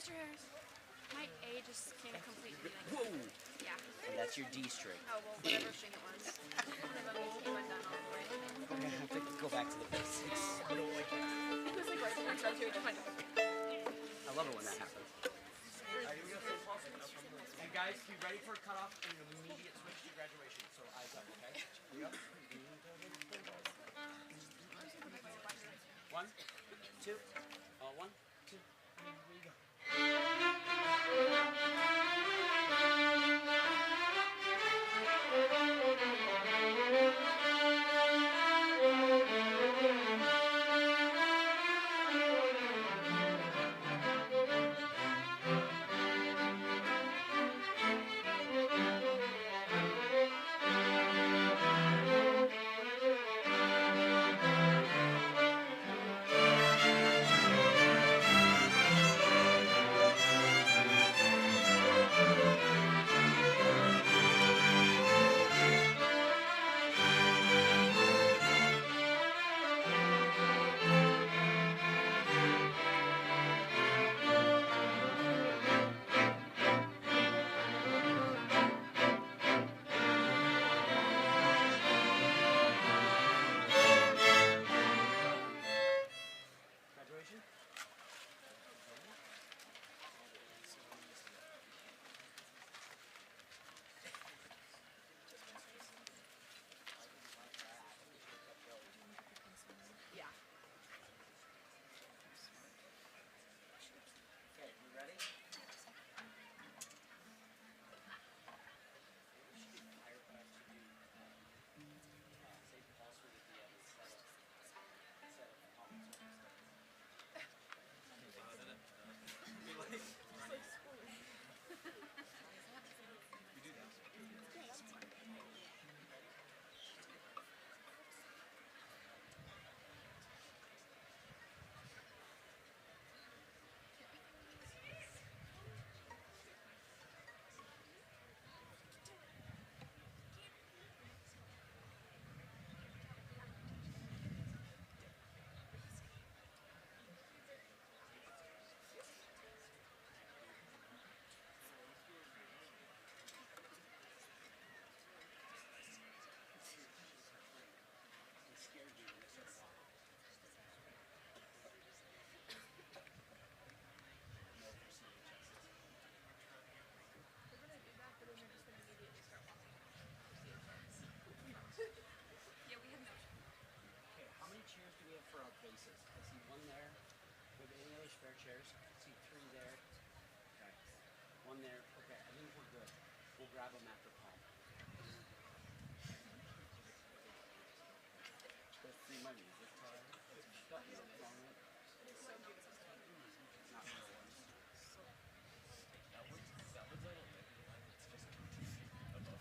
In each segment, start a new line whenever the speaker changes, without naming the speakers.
Mr. Harris, my A just came completely like...
Whoa!
Yeah.
And that's your D string.
Oh, well, whatever string it was. One of them came undone all the way.
We're gonna have to go back to the basics. I don't like that.
It was like right before I started to find out.
I love it when that happens.
And guys, be ready for a cutoff and an immediate switch to graduation. So eyes up, okay? Here we go. 1, 2, 1, 2, here we go.
For our bases. I see one there. Do we have any other spare chairs? I see 3 there. Okay. 1 there. Okay, I think we're good. We'll grab them after call. Let's see my music card. Not so good. Not so good. That one's a little bit. It's just above.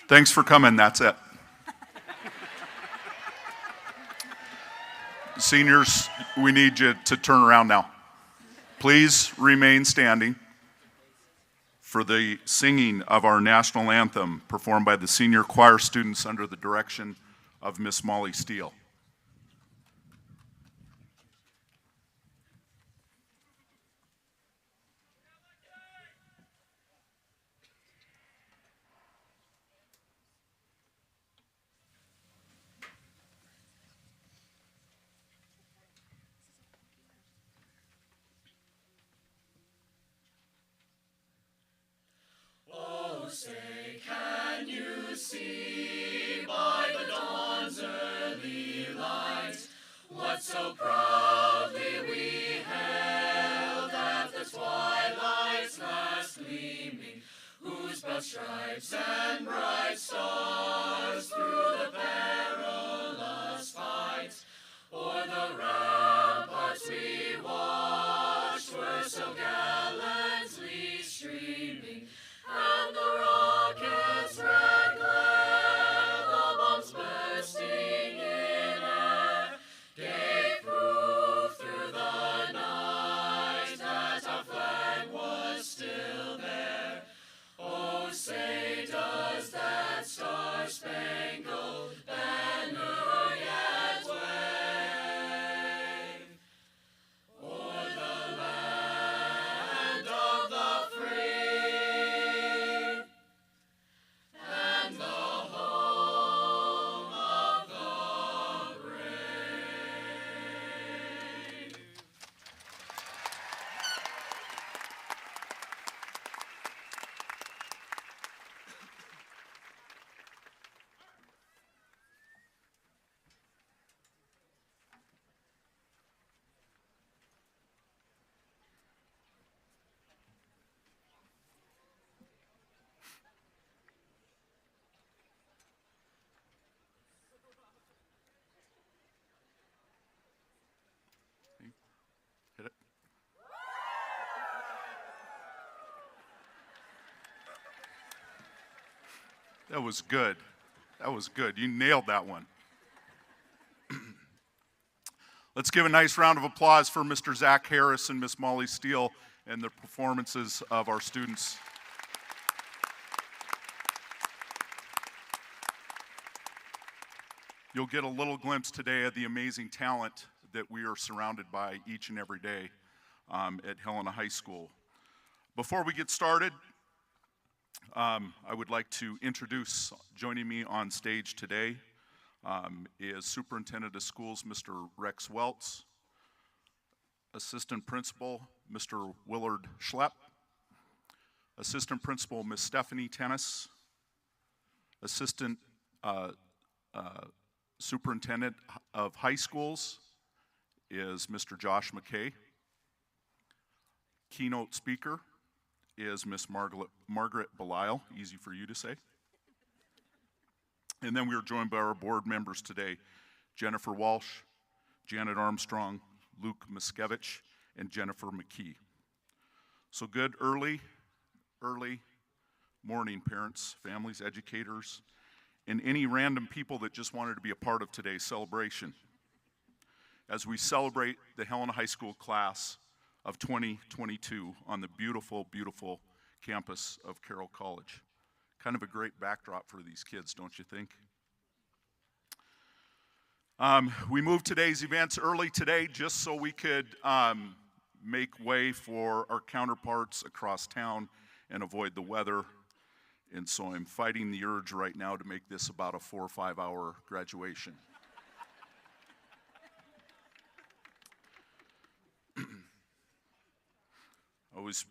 Thanks for coming, that's it. Seniors, we need you to turn around now. Please remain standing for the singing of our national anthem performed by the senior choir students under the direction of Miss Molly Steele.
Say, can you see by the dawn's early light what so proudly we hailed at the twilight's last gleaming, whose broad stripes and bright stars through the perilous fight o'er the ramparts we watched were so gallantly streaming. And the rocket's red glare, the bombs bursting in air, gave proof through the night that our flag was still there. Oh, say, does that star-spangled banner yet wave o'er the land of the free and the home of the brave?
Hit it. That was good. That was good. You nailed that one. Let's give a nice round of applause for Mr. Zach Harris and Miss Molly Steele and the performances of our students. You'll get a little glimpse today of the amazing talent that we are surrounded by each and every day at Helena High School. Before we get started, I would like to introduce, joining me on stage today is Superintendent of Schools, Mr. Rex Welts, Assistant Principal, Mr. Willard Schlepp, Assistant Principal, Ms. Stephanie Tennis, Assistant Superintendent of High Schools is Mr. Josh McKay. Keynote speaker is Miss Margaret Belisle, easy for you to say. And then we are joined by our board members today, Jennifer Walsh, Janet Armstrong, Luke Miskevich, and Jennifer McKee. So good early morning, parents, families, educators, and any random people that just wanted to be a part of today's celebration as we celebrate the Helena High School class of 2022 on the beautiful, beautiful campus of Carroll College. Kind of a great backdrop for these kids, don't you think? We moved today's events early today just so we could make way for our counterparts across town and avoid the weather. And so I'm fighting the urge right now to make this about a 4 or 5 hour graduation. I always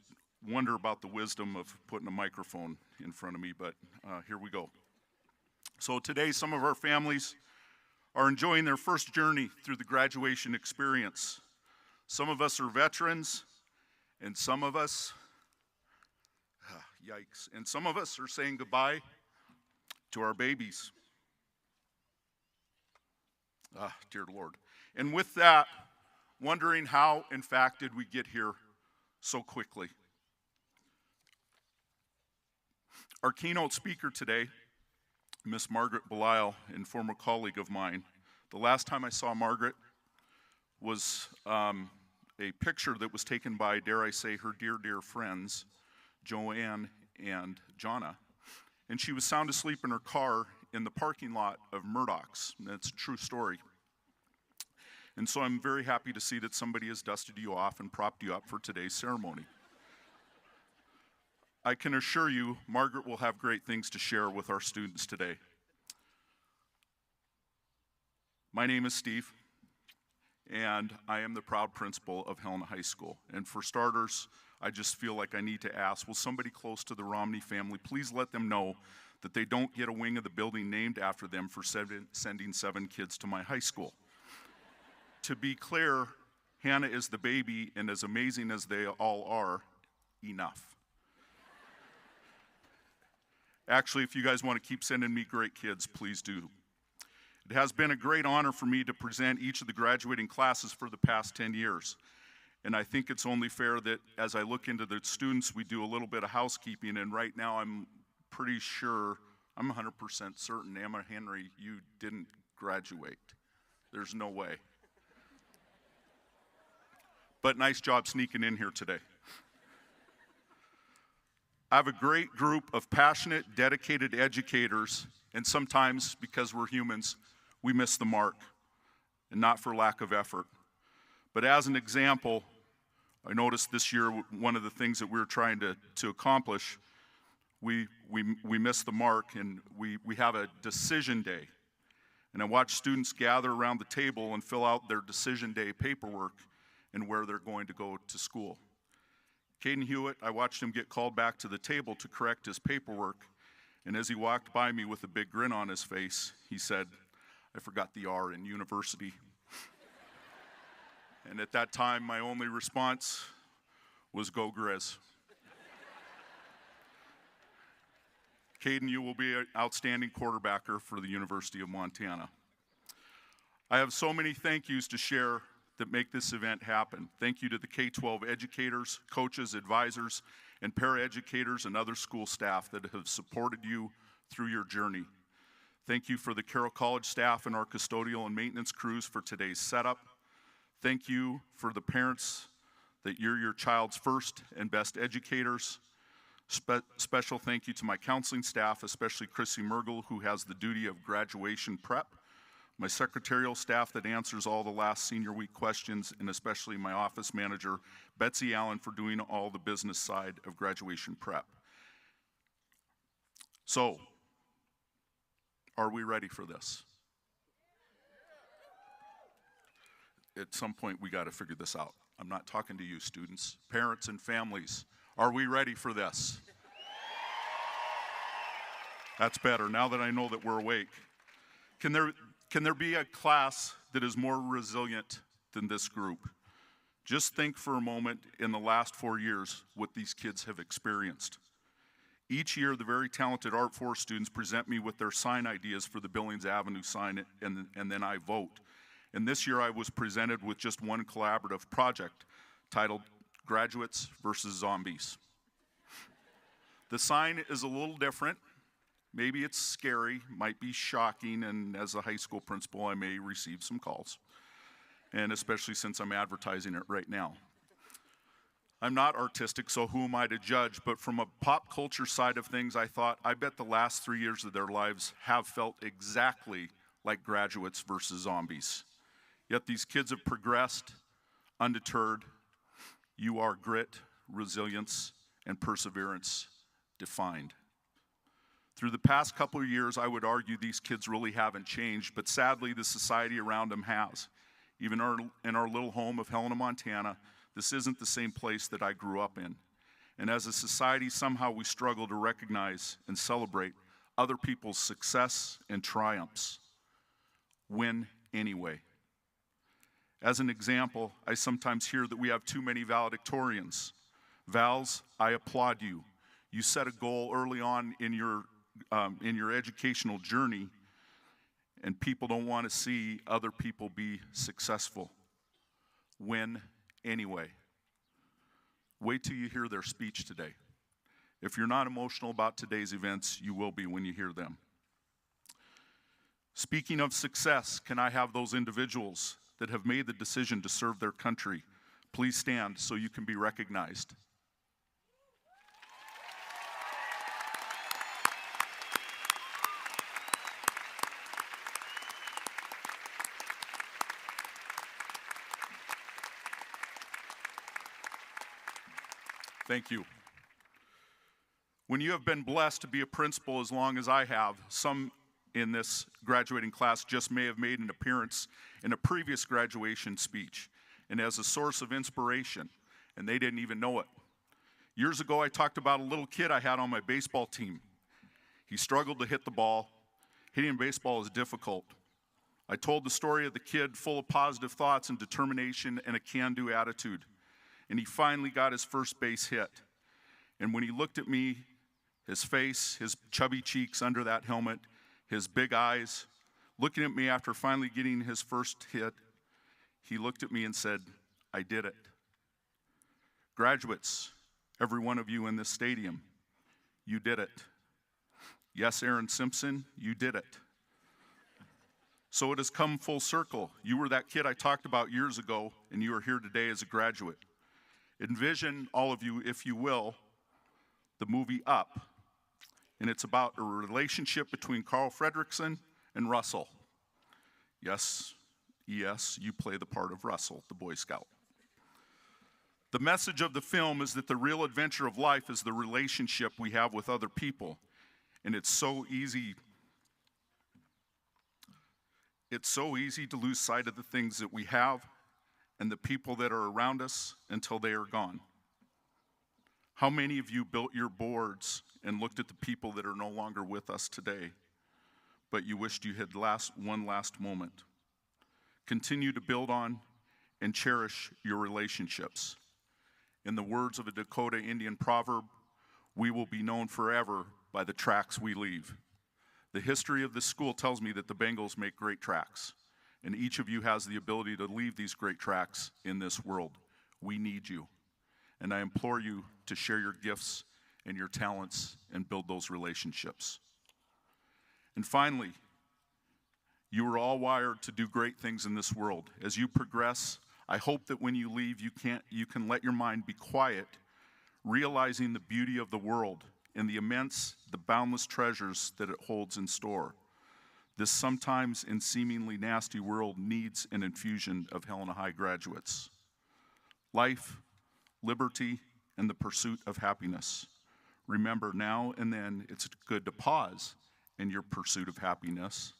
wonder about the wisdom of putting a microphone in front of me, but here we go. So today, some of our families are enjoying their first journey through the graduation experience. Some of us are veterans, and some of us, yikes, and some of us are saying goodbye to our babies. Dear Lord. And with that, wondering how, in fact, did we get here so quickly? Our keynote speaker today Miss Margaret Belisle, and former colleague of mine. The last time I saw Margaret was a picture that was taken by, dare I say, her dear, dear friends, Joanne and Jonna. And she was sound asleep in her car in the parking lot of Murdoch's. And that's a true story. And so I'm very happy to see that somebody has dusted you off and propped you up for today's ceremony. I can assure you, Margaret will have great things to share with our students today. My name is Steve, and I am the proud principal of Helena High School. And for starters, I just feel like I need to ask, will somebody close to the Romney family please let them know that they don't get a wing of the building named after them for sending 7 kids to my high school. To be clear, Hannah is the baby, and as amazing as they all are, enough. Actually, if you guys want to keep sending me great kids, please do. It has been a great honor for me to present each of the graduating classes for the past 10 years. And I think it's only fair that as I look into the students, we do a little bit of housekeeping. And right now, I'm pretty sure, I'm 100% certain, Emma Henry, you didn't graduate. There's no way. But nice job sneaking in here today. I have a great group of passionate, dedicated educators, and sometimes, because we're humans, we miss the mark, and not for lack of effort. But as an example, I noticed this year one of the things that we were trying to accomplish, we missed the mark, and we have a decision day. And I watch students gather around the table and fill out their decision day paperwork and where they're going to go to school. Caden Hewitt, I watched him get called back to the table to correct his paperwork, and as he walked by me with a big grin on his face, he said, "I forgot the R in university." And at that time, my only response was, "Go Grizz." Caden, you will be an outstanding quarterbacker for the University of Montana. I have so many thank yous to share that make this event happen. Thank you to the K-12 educators, coaches, advisors, and paraeducators and other school staff that have supported you through your journey. Thank you for the Carroll College staff and our custodial and maintenance crews for today's setup. Thank you for the parents that you're your child's first and best educators. Special thank you to my counseling staff, especially Chrissy Mergel, who has the duty of graduation prep, my secretarial staff that answers all the last senior week questions, and especially my office manager, Betsy Allen, for doing all the business side of graduation prep. So, are we ready for this? At some point, we got to figure this out. I'm not talking to you, students, parents, and families. Are we ready for this? That's better, now that I know that we're awake. Can there be a class that is more resilient than this group? Just think for a moment in the last 4 years what these kids have experienced. Each year, the very talented Art 4 students present me with their sign ideas for the Billings Avenue sign, and then I vote. And this year, I was presented with just one collaborative project titled Graduates versus Zombies. The sign is a little different. Maybe it's scary, might be shocking, and as a high school principal, I may receive some calls, and especially since I'm advertising it right now. I'm not artistic, so who am I to judge? But from a pop culture side of things, I thought, I bet the last 3 years of their lives have felt exactly like Graduates versus Zombies. Yet these kids have progressed, undeterred. You are grit, resilience, and perseverance defined. Through the past couple of years, I would argue these kids really haven't changed, but sadly, the society around them has. Even in our little home of Helena, Montana, this isn't the same place that I grew up in. And as a society, somehow we struggle to recognize and celebrate other people's success and triumphs. Win anyway. As an example, I sometimes hear that we have too many valedictorians. Vals, I applaud you. You set a goal early on in your educational journey, and people don't want to see other people be successful. Win anyway. Wait till you hear their speech today. If you're not emotional about today's events, you will be when you hear them. Speaking of success, can I have those individuals that have made the decision to serve their country please stand so you can be recognized? Thank you. When you have been blessed to be a principal as long as I have, some in this graduating class just may have made an appearance in a previous graduation speech and as a source of inspiration, and they didn't even know it. Years ago, I talked about a little kid I had on my baseball team. He struggled to hit the ball. Hitting baseball is difficult. I told the story of the kid full of positive thoughts and determination and a can-do attitude. And he finally got his first base hit. And when he looked at me, his face, his chubby cheeks under that helmet, his big eyes, looking at me after finally getting his first hit, he looked at me and said, "I did it." Graduates, every one of you in this stadium, you did it. Yes, Aaron Simpson, you did it. So it has come full circle. You were that kid I talked about years ago, and you are here today as a graduate. Envision, all of you, if you will, the movie Up. And it's about a relationship between Carl Fredricksen and Russell. Yes, you play the part of Russell, the Boy Scout. The message of the film is that the real adventure of life is the relationship we have with other people. And it's so easy to lose sight of the things that we have and the people that are around us until they are gone. How many of you built your boards and looked at the people that are no longer with us today, but you wished you had one last moment? Continue to build on and cherish your relationships. In the words of a Dakota Indian proverb, we will be known forever by the tracks we leave. The history of this school tells me that the Bengals make great tracks, and each of you has the ability to leave these great tracks in this world. We need you, and I implore you to share your gifts and your talents and build those relationships. And finally, you are all wired to do great things in this world. As you progress, I hope that when you leave, you can let your mind be quiet, realizing the beauty of the world and the boundless treasures that it holds in store. This sometimes and seemingly nasty world needs an infusion of Helena High graduates. Life, liberty, and the pursuit of happiness. Remember, now and then it's good to pause in your pursuit of happiness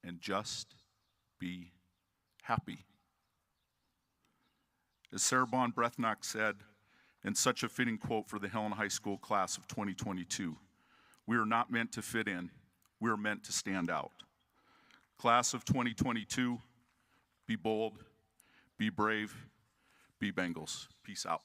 and just be happy. As Sarah Bond Brethnock said, in such a fitting quote for the Helena High School class of 2022, we are not meant to fit in, we are meant to stand out. Class of 2022, be bold, be brave, be Bengals. Peace out.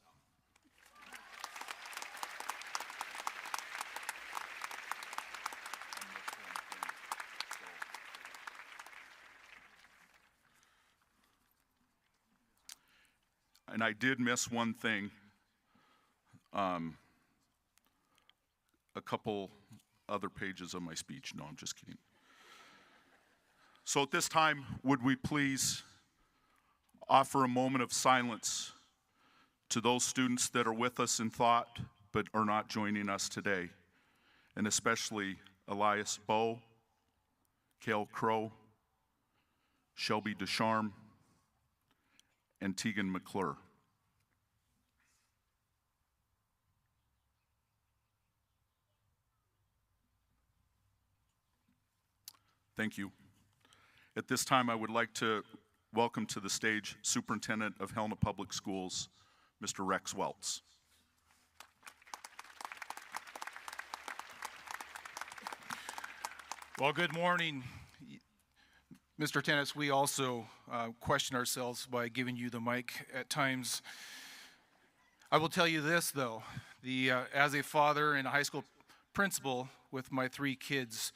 And I did miss one thing, a couple other pages of my speech. No, I'm just kidding. So at this time, would we please offer a moment of silence to those students that are with us in thought but are not joining us today, and especially Elias Bowe, Cale Crow, Shelby Descharme, and Tegan McClure. Thank you. At this time, I would like to welcome to the stage Superintendent of Helena Public Schools, Mr. Rex Welts.
Well, good morning, Mr. Tennis. We also question ourselves by giving you the mic at times. I will tell you this, though. As a father and a high school principal with my 3 kids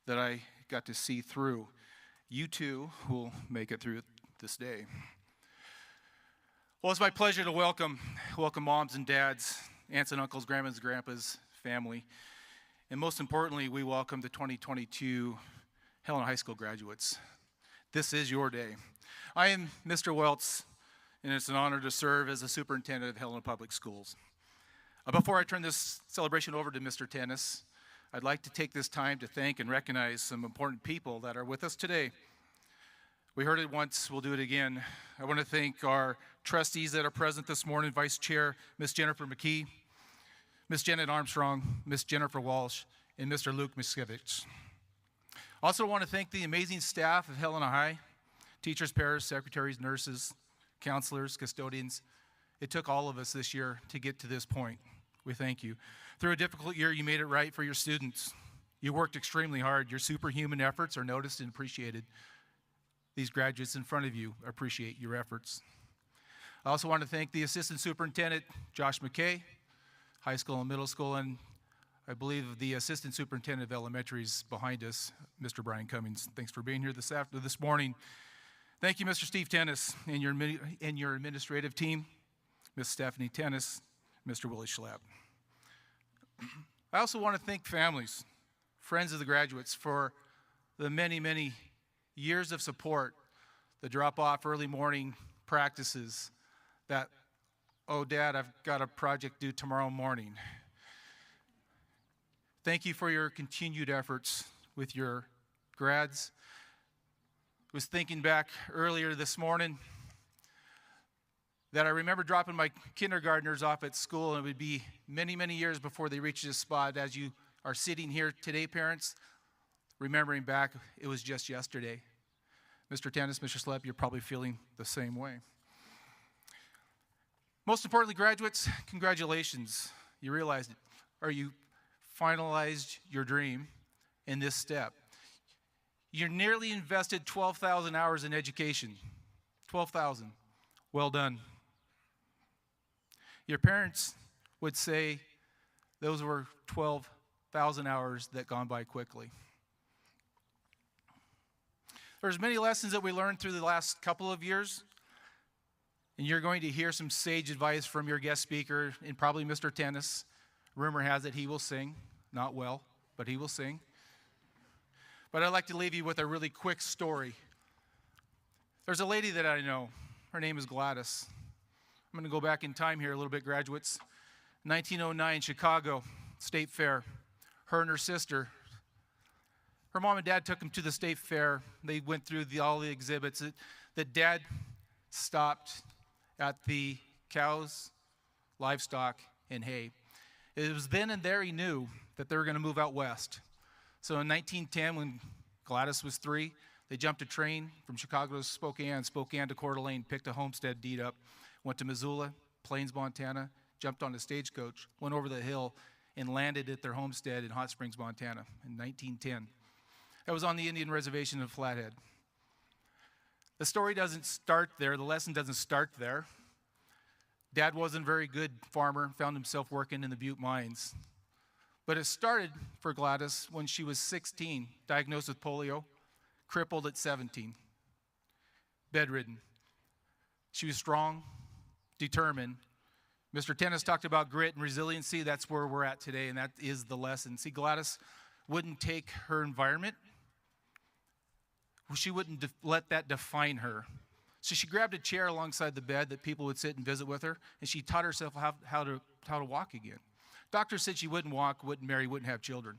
that I got to see through, you too will make it through this day. Well, it's my pleasure to welcome moms and dads, aunts and uncles, grandmas, grandpas, family. And most importantly, we welcome the 2022 Helena High School graduates, this is your day. I am Mr. Welts, and it's an honor to serve as the superintendent of Helena Public Schools. Before I turn this celebration over to Mr. Tennis, I'd like to take this time to thank and recognize some important people that are with us today. We heard it once, we'll do it again. I want to thank our trustees that are present this morning, Vice Chair, Ms. Jennifer McKee, Ms. Janet Armstrong, Ms. Jennifer Walsh, and Mr. Luke Miskevich. Also want to thank the amazing staff of Helena High, teachers, paras, secretaries, nurses, counselors, custodians. It took all of us this year to get to this point. We thank you. Through a difficult year, you made it right for your students. You worked extremely hard. Your superhuman efforts are noticed and appreciated. These graduates in front of you appreciate your efforts. I also want to thank the Assistant Superintendent, Josh McKay, high school and middle school, and I believe the Assistant Superintendent of Elementary is behind us, Mr. Brian Cummings. Thanks for being here this morning. Thank you, Mr. Steve Tennis, and your administrative team, Ms. Stephanie Tennis, Mr. Willie Schlapp. I also want to thank families, friends of the graduates, for the many, many years of support, the drop-off early morning practices, that, oh, Dad, I've got a project due tomorrow morning. Thank you for your continued efforts with your grads. I was thinking back earlier this morning that I remember dropping my kindergartners off at school, and it would be many, many years before they reached this spot. As you are sitting here today, parents, remembering back, it was just yesterday. Mr. Tennis, Mr. Schlapp, you're probably feeling the same way. Most importantly, graduates, congratulations. You realized it, or you finalized your dream in this step. You nearly invested 12,000 hours in education. 12,000. Well done. Your parents would say those were 12,000 hours that gone by quickly. There's many lessons that we learned through the last couple of years, and you're going to hear some sage advice from your guest speaker, and probably Mr. Tennis. Rumor has it he will sing, not well, but he will sing. But I'd like to leave you with a really quick story. There's a lady that I know. Her name is Gladys. I'm going to go back in time here a little bit, graduates. 1909, Chicago State Fair. Her and her sister. Her mom and dad took them to the State Fair. They went through all the exhibits. The dad stopped at the cows, livestock, and hay. It was then and there he knew that they were going to move out west. So in 1910, when Gladys was 3, they jumped a train from Chicago to Spokane to Coeur d'Alene, picked a homestead deed up, went to Missoula, Plains, Montana, jumped on a stagecoach, went over the hill, and landed at their homestead in Hot Springs, Montana in 1910. That was on the Indian reservation in Flathead. The story doesn't start there. The lesson doesn't start there. Dad wasn't a very good farmer, found himself working in the Butte mines. But it started for Gladys when she was 16, diagnosed with polio, crippled at 17, bedridden. She was strong, determined. Mr. Tennis talked about grit and resiliency. That's where we're at today, and that is the lesson. See, Gladys wouldn't take her environment. She wouldn't let that define her. So she grabbed a chair alongside the bed that people would sit and visit with her, and she taught herself how to walk again. Doctors said she wouldn't walk, wouldn't marry, wouldn't have children.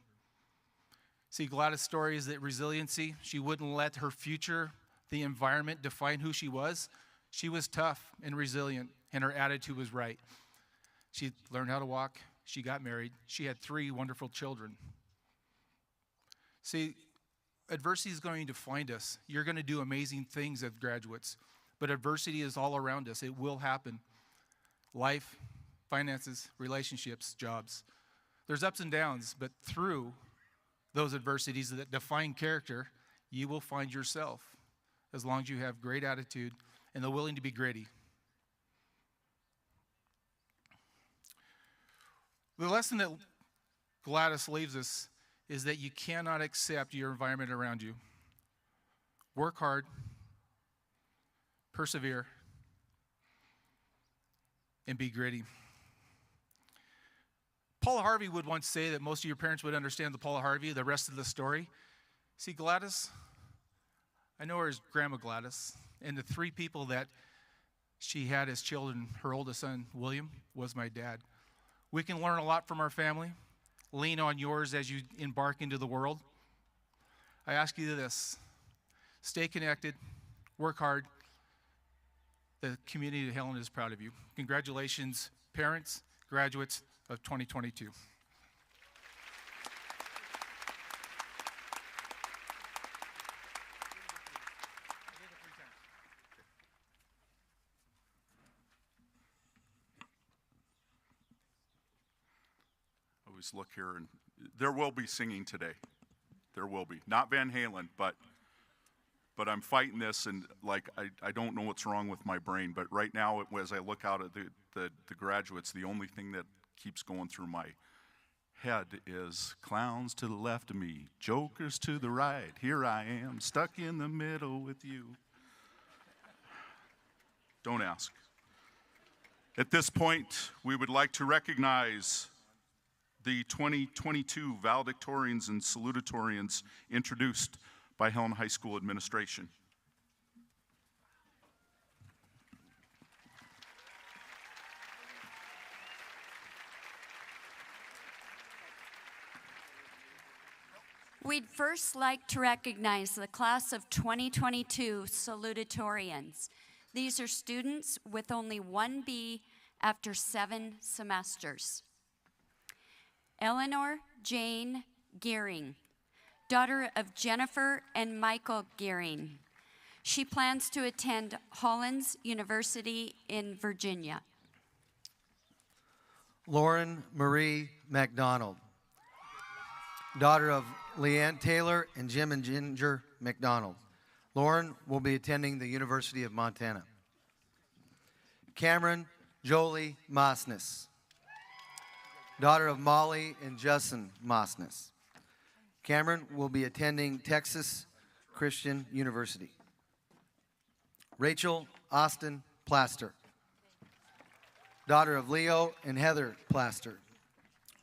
See, Gladys' story is that resiliency. She wouldn't let her future, the environment, define who she was. She was tough and resilient, and her attitude was right. She learned how to walk. She got married. She had 3 wonderful children. See, adversity is going to find us. You're going to do amazing things as graduates, but adversity is all around us. It will happen. Life, finances, relationships, jobs. There's ups and downs, but through those adversities that define character, you will find yourself, as long as you have great attitude and the willing to be gritty. The lesson that Gladys leaves us is that you cannot accept your environment around you. Work hard, persevere, and be gritty. Paula Harvey would once say that most of your parents would understand the Paula Harvey, the rest of the story. See, Gladys, I know her as Grandma Gladys, and the three people that she had as children, her oldest son, William, was my dad. We can learn a lot from our family. Lean on yours as you embark into the world. I ask you this, stay connected, work hard. The community of Helena is proud of you. Congratulations, parents, graduates of 2022.
Always look here, and there will be singing today. There will be. Not Van Halen, but I'm fighting this, and like I don't know what's wrong with my brain, but right now, as I look out at the graduates, the only thing that keeps going through my head is clowns to the left of me, jokers to the right. Here I am, stuck in the middle with you. Don't ask. At this point, we would like to recognize the 2022 valedictorians and salutatorians introduced by Helena High School administration.
We'd first like to recognize the class of 2022 salutatorians. These are students with only one B after 7 semesters. Eleanor Jane Gearing, daughter of Jennifer and Michael Gearing. She plans to attend Hollins University in Virginia.
Lauren Marie McDonald, daughter of Leanne Taylor and Jim and Ginger McDonald. Lauren will be attending the University of Montana. Cameron Jolie Mosnes, daughter of Molly and Justin Mosnes. Cameron will be attending Texas Christian University. Rachel Austin Plaster, daughter of Leo and Heather Plaster.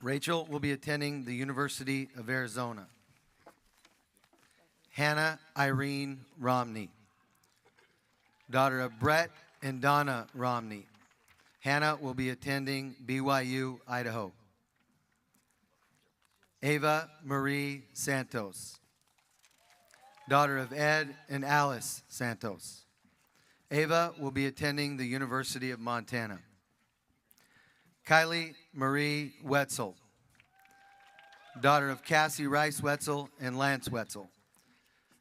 Rachel will be attending the University of Arizona. Hannah Irene Romney, daughter of Brett and Donna Romney. Hannah will be attending BYU, Idaho. Ava Marie Santos, daughter of Ed and Alice Santos. Ava will be attending the University of Montana. Kylie Marie Wetzel, daughter of Cassie Rice Wetzel and Lance Wetzel.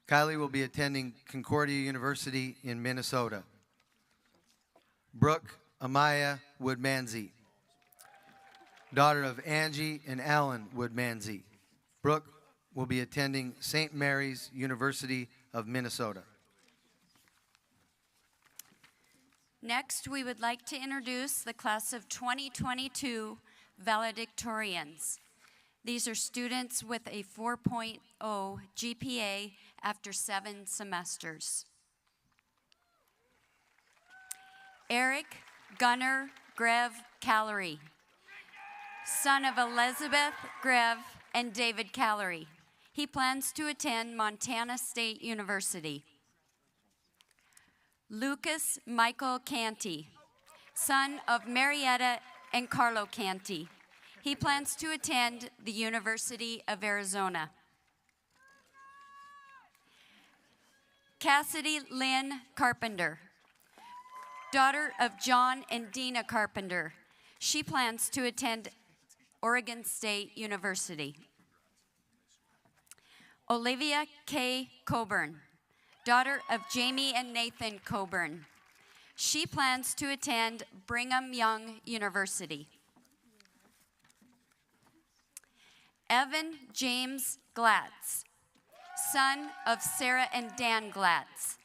Kylie will be attending Concordia University in Minnesota. Brooke Amaya Woodmansey, daughter of Angie and Alan Woodmansey. Brooke will be attending St. Mary's University of Minnesota.
Next, we would like to introduce the class of 2022 valedictorians. These are students with a 4.0 GPA after 7 semesters. Eric Gunnar Grev Callery, son of Elizabeth Grev and David Callery. He plans to attend Montana State University. Lucas Michael Canty, son of Marietta and Carlo Canty. He plans to attend the University of Arizona. Cassidy Lynn Carpenter, daughter of John and Dina Carpenter. She plans to attend Oregon State University. Olivia K. Coburn, daughter of Jamie and Nathan Coburn. She plans to attend Brigham Young University. Evan James Glatz, son of Sarah and Dan Glatz.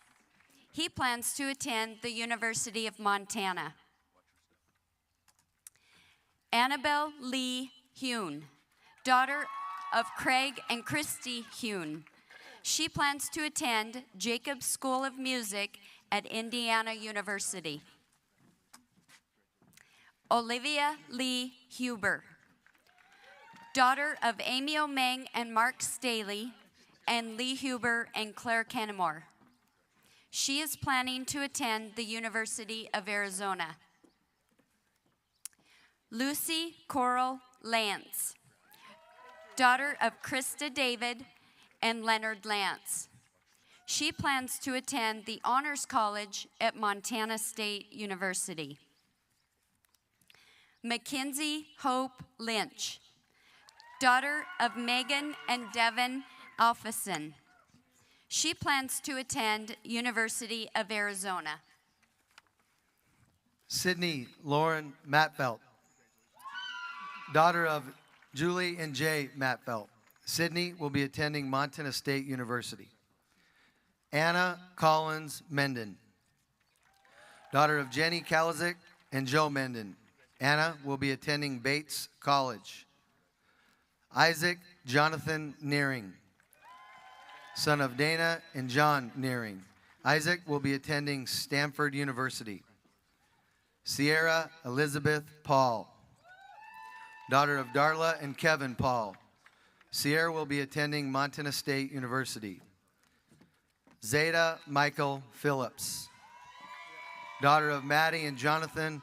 He plans to attend the University of Montana. Annabelle Lee Hune, daughter of Craig and Christy Hune. She plans to attend Jacobs School of Music at Indiana University. Olivia Lee Huber, daughter of Amy O'Meng and Mark Staley. and Lee Huber and Claire Kennemore. She is planning to attend the University of Arizona. Lucy Coral Lance, daughter of Krista David and Leonard Lance. She plans to attend the Honors College at Montana State University. Mackenzie Hope Lynch, daughter of Megan and Devin Alphason. She plans to attend University of Arizona.
Sydney Lauren Matfelt, daughter of Julie and Jay Matfelt. Sydney will be attending Montana State University. Anna Collins Menden, daughter of Jenny Kalazik and Joe Menden. Anna will be attending Bates College. Isaac Jonathan Nearing, son of Dana and John Nearing. Isaac will be attending Stanford University. Sierra Elizabeth Paul, daughter of Darla and Kevin Paul. Sierra will be attending Montana State University. Zeta Michael Phillips, daughter of Maddie and Jonathan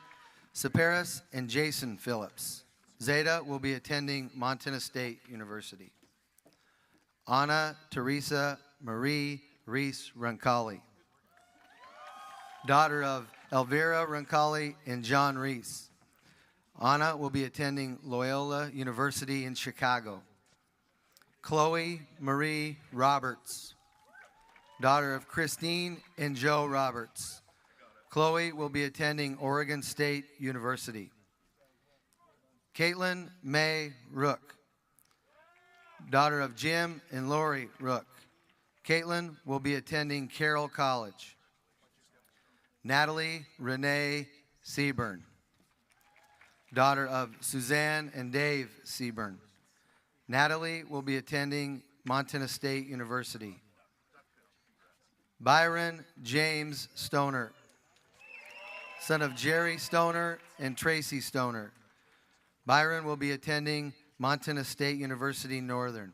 Saparis and Jason Phillips. Zeta will be attending Montana State University. Anna Teresa Marie Reese Roncalli, daughter of Elvira Roncalli and John Reese. Anna will be attending Loyola University in Chicago. Chloe Marie Roberts, daughter of Christine and Joe Roberts. Chloe will be attending Oregon State University. Caitlin May Rook, daughter of Jim and Lori Rook. Caitlin will be attending Carroll College. Natalie Renee Seaburn, daughter of Suzanne and Dave Seaburn. Natalie will be attending Montana State University. Byron James Stoner, son of Jerry Stoner and Tracy Stoner. Byron will be attending Montana State University Northern.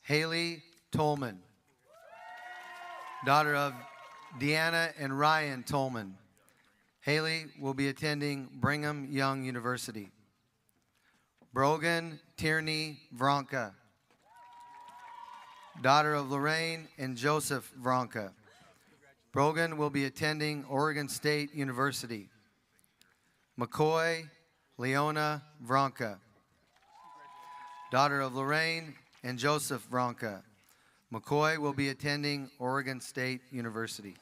Haley Tolman, daughter of Deanna and Ryan Tolman. Haley will be attending Brigham Young University. Brogan Tierney Vronka, daughter of Lorraine and Joseph Vronka. Brogan will be attending Oregon State University. McCoy Leona Vronka, daughter of Lorraine and Joseph Vronka. McCoy will be attending Oregon State University.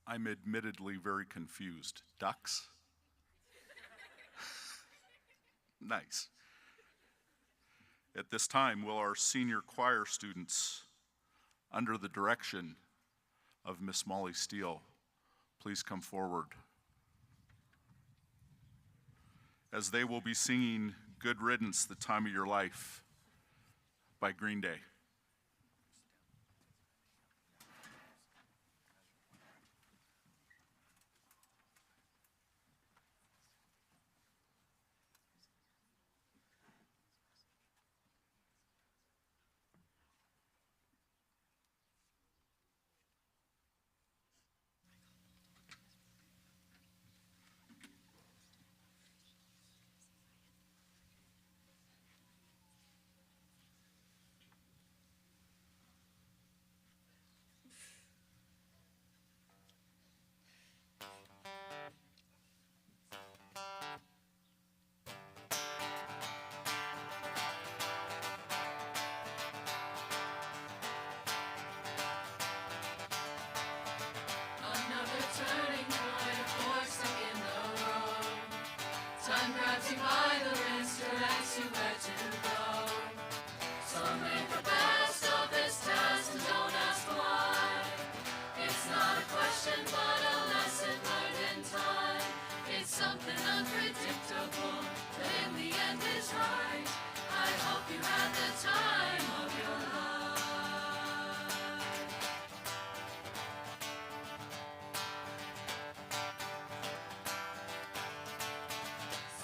I'm admittedly very confused. Ducks? Nice. At this time, will our senior choir students, under the direction of Miss Molly Steele, please come forward, as they will be singing Good Riddance, the Time of Your Life by Green Day.
right. I hope you had the time of your life.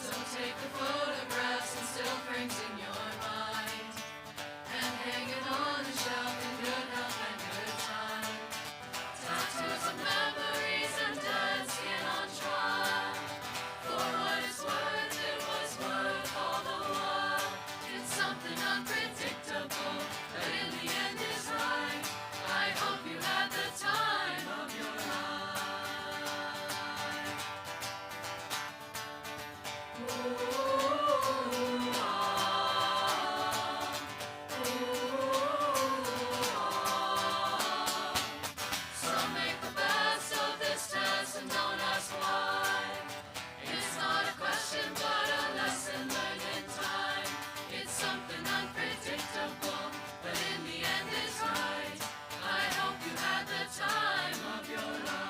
So take the photographs and still frames in your mind and hang it on a shelf in good health and good time. Tattoos of memories and dead skin on trial. For what it's worth, it was worth all the while. It's something unpredictable, but in the end is right. I hope you had the time of your life. Ooh, ah, Some make the best of this test and don't ask why. It's not a question but a lesson learned in time. It's something unpredictable, but in the end is right. I hope you had the time of your life.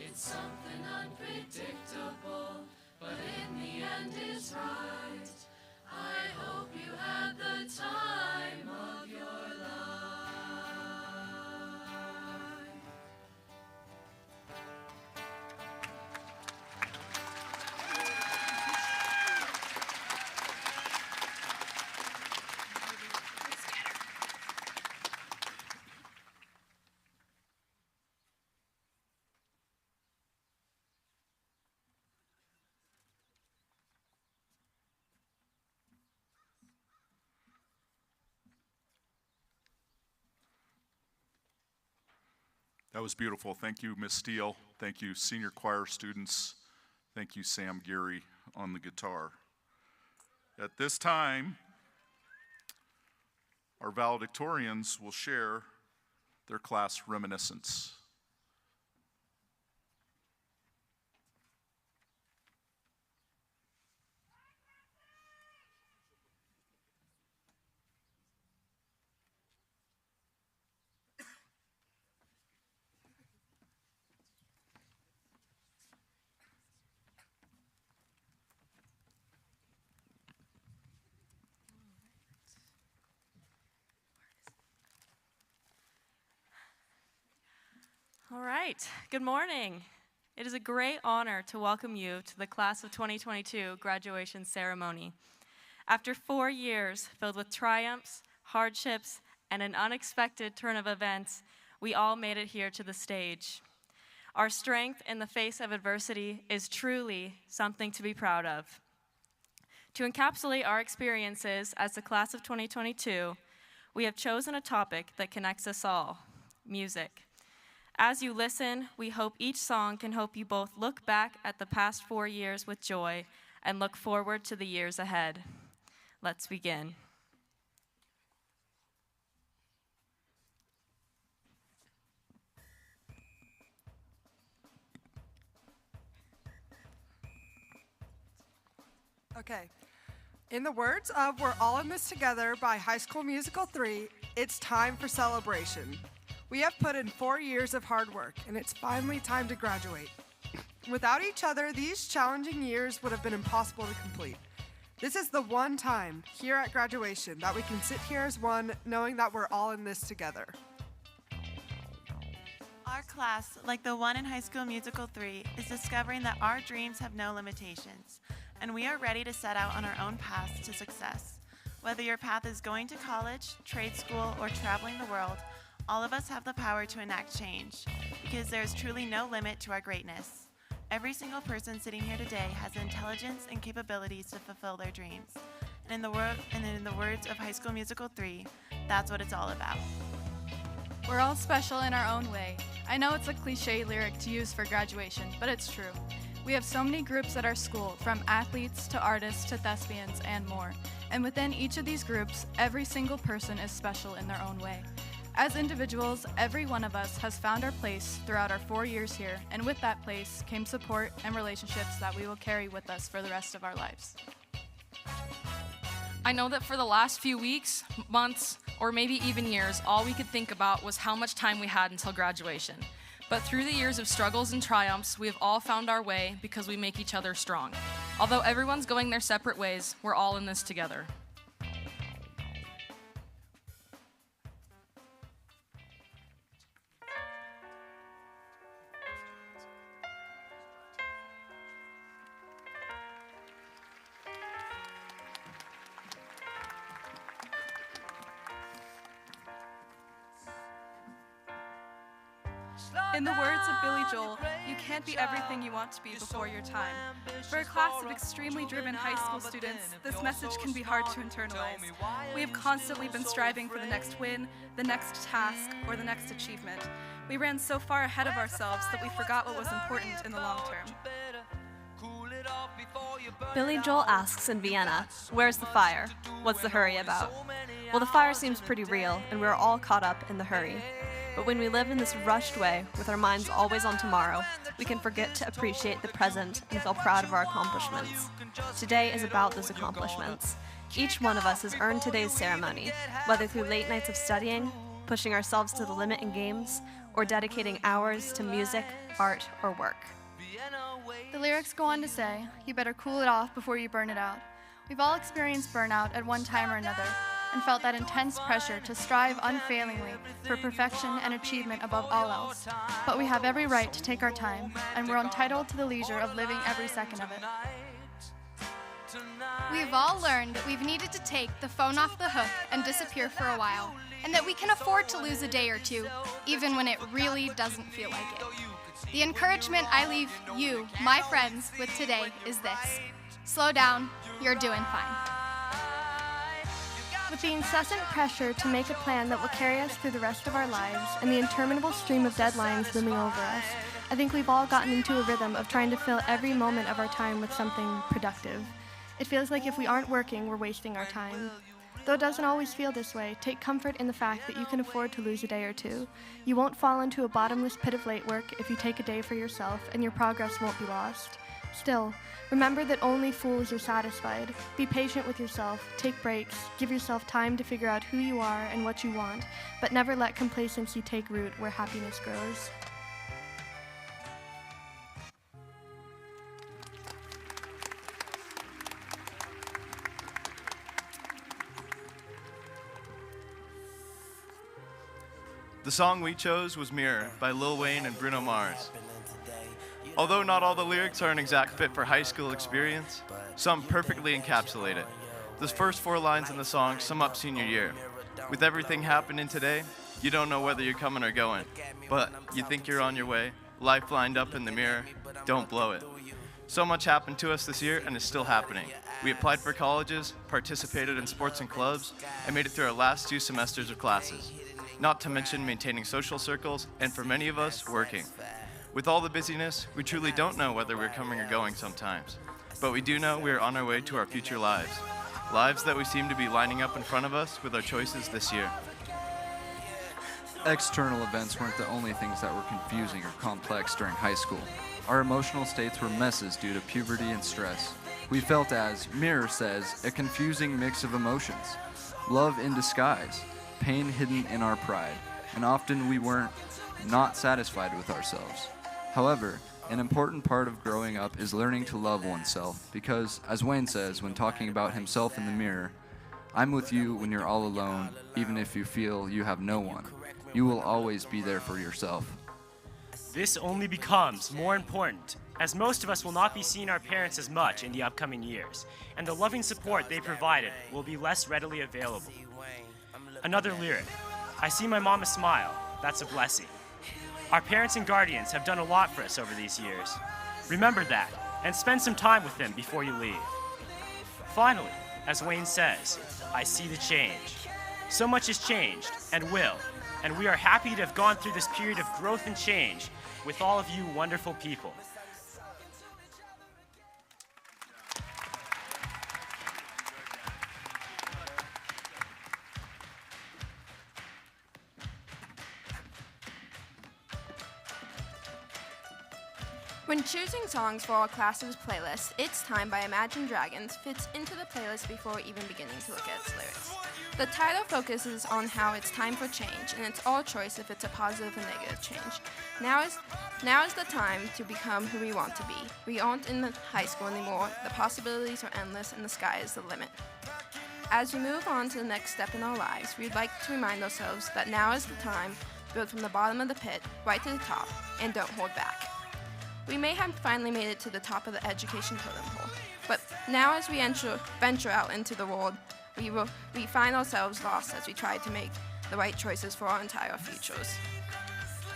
It's something unpredictable, but in the end is right. I hope you had the time of your life.
That was beautiful. Thank you, Miss Steele. Thank you, senior choir students. Thank you, Sam Geary on the guitar. At this time, our valedictorians will share their class reminiscence.
All right, good morning. It is a great honor to welcome you to the Class of 2022 graduation ceremony. After 4 years filled with triumphs, hardships, and an unexpected turn of events, we all made it here to the stage. Our strength in the face of adversity is truly something to be proud of. To encapsulate our experiences as the Class of 2022, we have chosen a topic that connects us all: music. As you listen, we hope each song can help you both look back at the past 4 years with joy and look forward to the years ahead. Let's begin.
Okay. In the words of We're All in This Together by High School Musical 3, it's time for celebration. We have put in 4 years of hard work, and it's finally time to graduate. Without each other, these challenging years would have been impossible to complete. This is the one time here at graduation that we can sit here as one, knowing that we're all in this together.
Our class, like the one in High School Musical 3, is discovering that our dreams have no limitations, and we are ready to set out on our own paths to success. Whether your path is going to college, trade school, or traveling the world, all of us have the power to enact change, because there is truly no limit to our greatness. Every single person sitting here today has the intelligence and capabilities to fulfill their dreams. And in the words of High School Musical 3, that's what it's all about.
We're all special in our own way. I know it's a cliche lyric to use for graduation, but it's true. We have so many groups at our school, from athletes to artists to thespians and more. And within each of these groups, every single person is special in their own way. As individuals, every one of us has found our place throughout our 4 years here, and with that place came support and relationships that we will carry with us for the rest of our lives.
I know that for the last few weeks, months, or maybe even years, all we could think about was how much time we had until graduation. But through the years of struggles and triumphs, we have all found our way because we make each other strong. Although everyone's going their separate ways, we're all in this together.
In the words of Billy Joel, you can't be everything you want to be before your time. For a class of extremely driven high school students, this message can be hard to internalize. We have constantly been striving for the next win, the next task, or the next achievement. We ran so far ahead of ourselves that we forgot what was important in the long term.
Billy Joel asks in Vienna, "Where's the fire? What's the hurry about?" Well, the fire seems pretty real, and we're all caught up in the hurry. But when we live in this rushed way, with our minds always on tomorrow, we can forget to appreciate the present and feel proud of our accomplishments. Today is about those accomplishments. Each one of us has earned today's ceremony, whether through late nights of studying, pushing ourselves to the limit in games, or dedicating hours to music, art, or work.
The lyrics go on to say, "You better cool it off before you burn it out." We've all experienced burnout at one time or another, and felt that intense pressure to strive unfailingly for perfection and achievement above all else. But we have every right to take our time, and we're entitled to the leisure of living every second of it.
We've all learned that we've needed to take the phone off the hook and disappear for a while, and that we can afford to lose a day or two, even when it really doesn't feel like it. The encouragement I leave you, my friends, with today is this: slow down, you're doing fine.
With the incessant pressure to make a plan that will carry us through the rest of our lives and the interminable stream of deadlines looming over us, I think we've all gotten into a rhythm of trying to fill every moment of our time with something productive. It feels like if we aren't working, we're wasting our time. Though it doesn't always feel this way, take comfort in the fact that you can afford to lose a day or two. You won't fall into a bottomless pit of late work if you take a day for yourself, and your progress won't be lost. Still, remember that only fools are satisfied. Be patient with yourself, take breaks, give yourself time to figure out who you are and what you want, but never let complacency take root where happiness grows.
The song we chose was Mirror by Lil Wayne and Bruno Mars. Although not all the lyrics are an exact fit for high school experience, some perfectly encapsulate it. The first 4 lines in the song sum up senior year. With everything happening today, you don't know whether you're coming or going, but you think you're on your way, life lined up in the mirror, don't blow it. So much happened to us this year and is still happening. We applied for colleges, participated in sports and clubs, and made it through our last 2 semesters of classes. Not to mention maintaining social circles, and for many of us, working. With all the busyness, we truly don't know whether we're coming or going sometimes. But we do know we are on our way to our future lives. Lives that we seem to be lining up in front of us with our choices this year.
External events weren't the only things that were confusing or complex during high school. Our emotional states were messes due to puberty and stress. We felt, as Mirror says, a confusing mix of emotions. Love in disguise, pain hidden in our pride, and often we weren't not satisfied with ourselves. However, an important part of growing up is learning to love oneself because, as Wayne says when talking about himself in the mirror, "I'm with you when you're all alone, even if you feel you have no one. You will always be there for yourself."
This only becomes more important as most of us will not be seeing our parents as much in the upcoming years, and the loving support they provided will be less readily available. Another lyric: "I see my mama smile, that's a blessing." Our parents and guardians have done a lot for us over these years. Remember that, and spend some time with them before you leave. Finally, as Wayne says, I see the change. So much has changed, and will, and we are happy to have gone through this period of growth and change with all of you wonderful people.
When When choosing songs for our class's playlist, It's Time by Imagine Dragons fits into the playlist before even beginning to look at its lyrics. The title focuses on how it's time for change, and it's our choice if it's a positive or negative change. Now is the time to become who we want to be. We aren't in the high school anymore. The possibilities are endless, and the sky is the limit. As we move on to the next step in our lives, we'd like to remind ourselves that now is the time, build from the bottom of the pit, right to the top, and don't hold back. We may have finally made it to the top of the education totem pole, but now as we venture out into the world, we find ourselves lost as we try to make the right choices for our entire futures.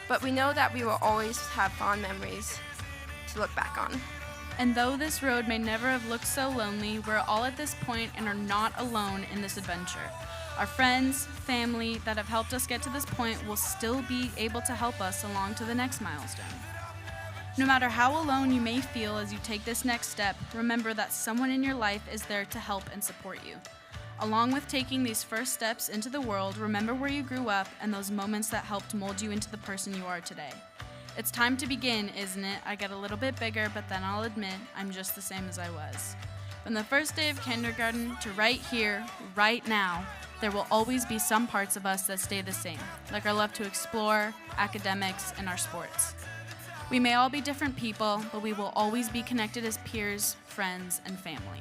But we know that we will always have fond memories to look back on.
And though this road may never have looked so lonely, we're all at this point and are not alone in this adventure. Our friends, family that have helped us get to this point will still be able to help us along to the next milestone. No matter how alone you may feel as you take this next step, remember that someone in your life is there to help and support you. Along with taking these first steps into the world, remember where you grew up and those moments that helped mold you into the person you are today. It's time to begin, isn't it? I get a little bit bigger, but then I'll admit I'm just the same as I was. From the first day of kindergarten to right here, right now, there will always be some parts of us that stay the same, like our love to explore, academics, and our sports. We may all be different people, but we will always be connected as peers, friends, and family.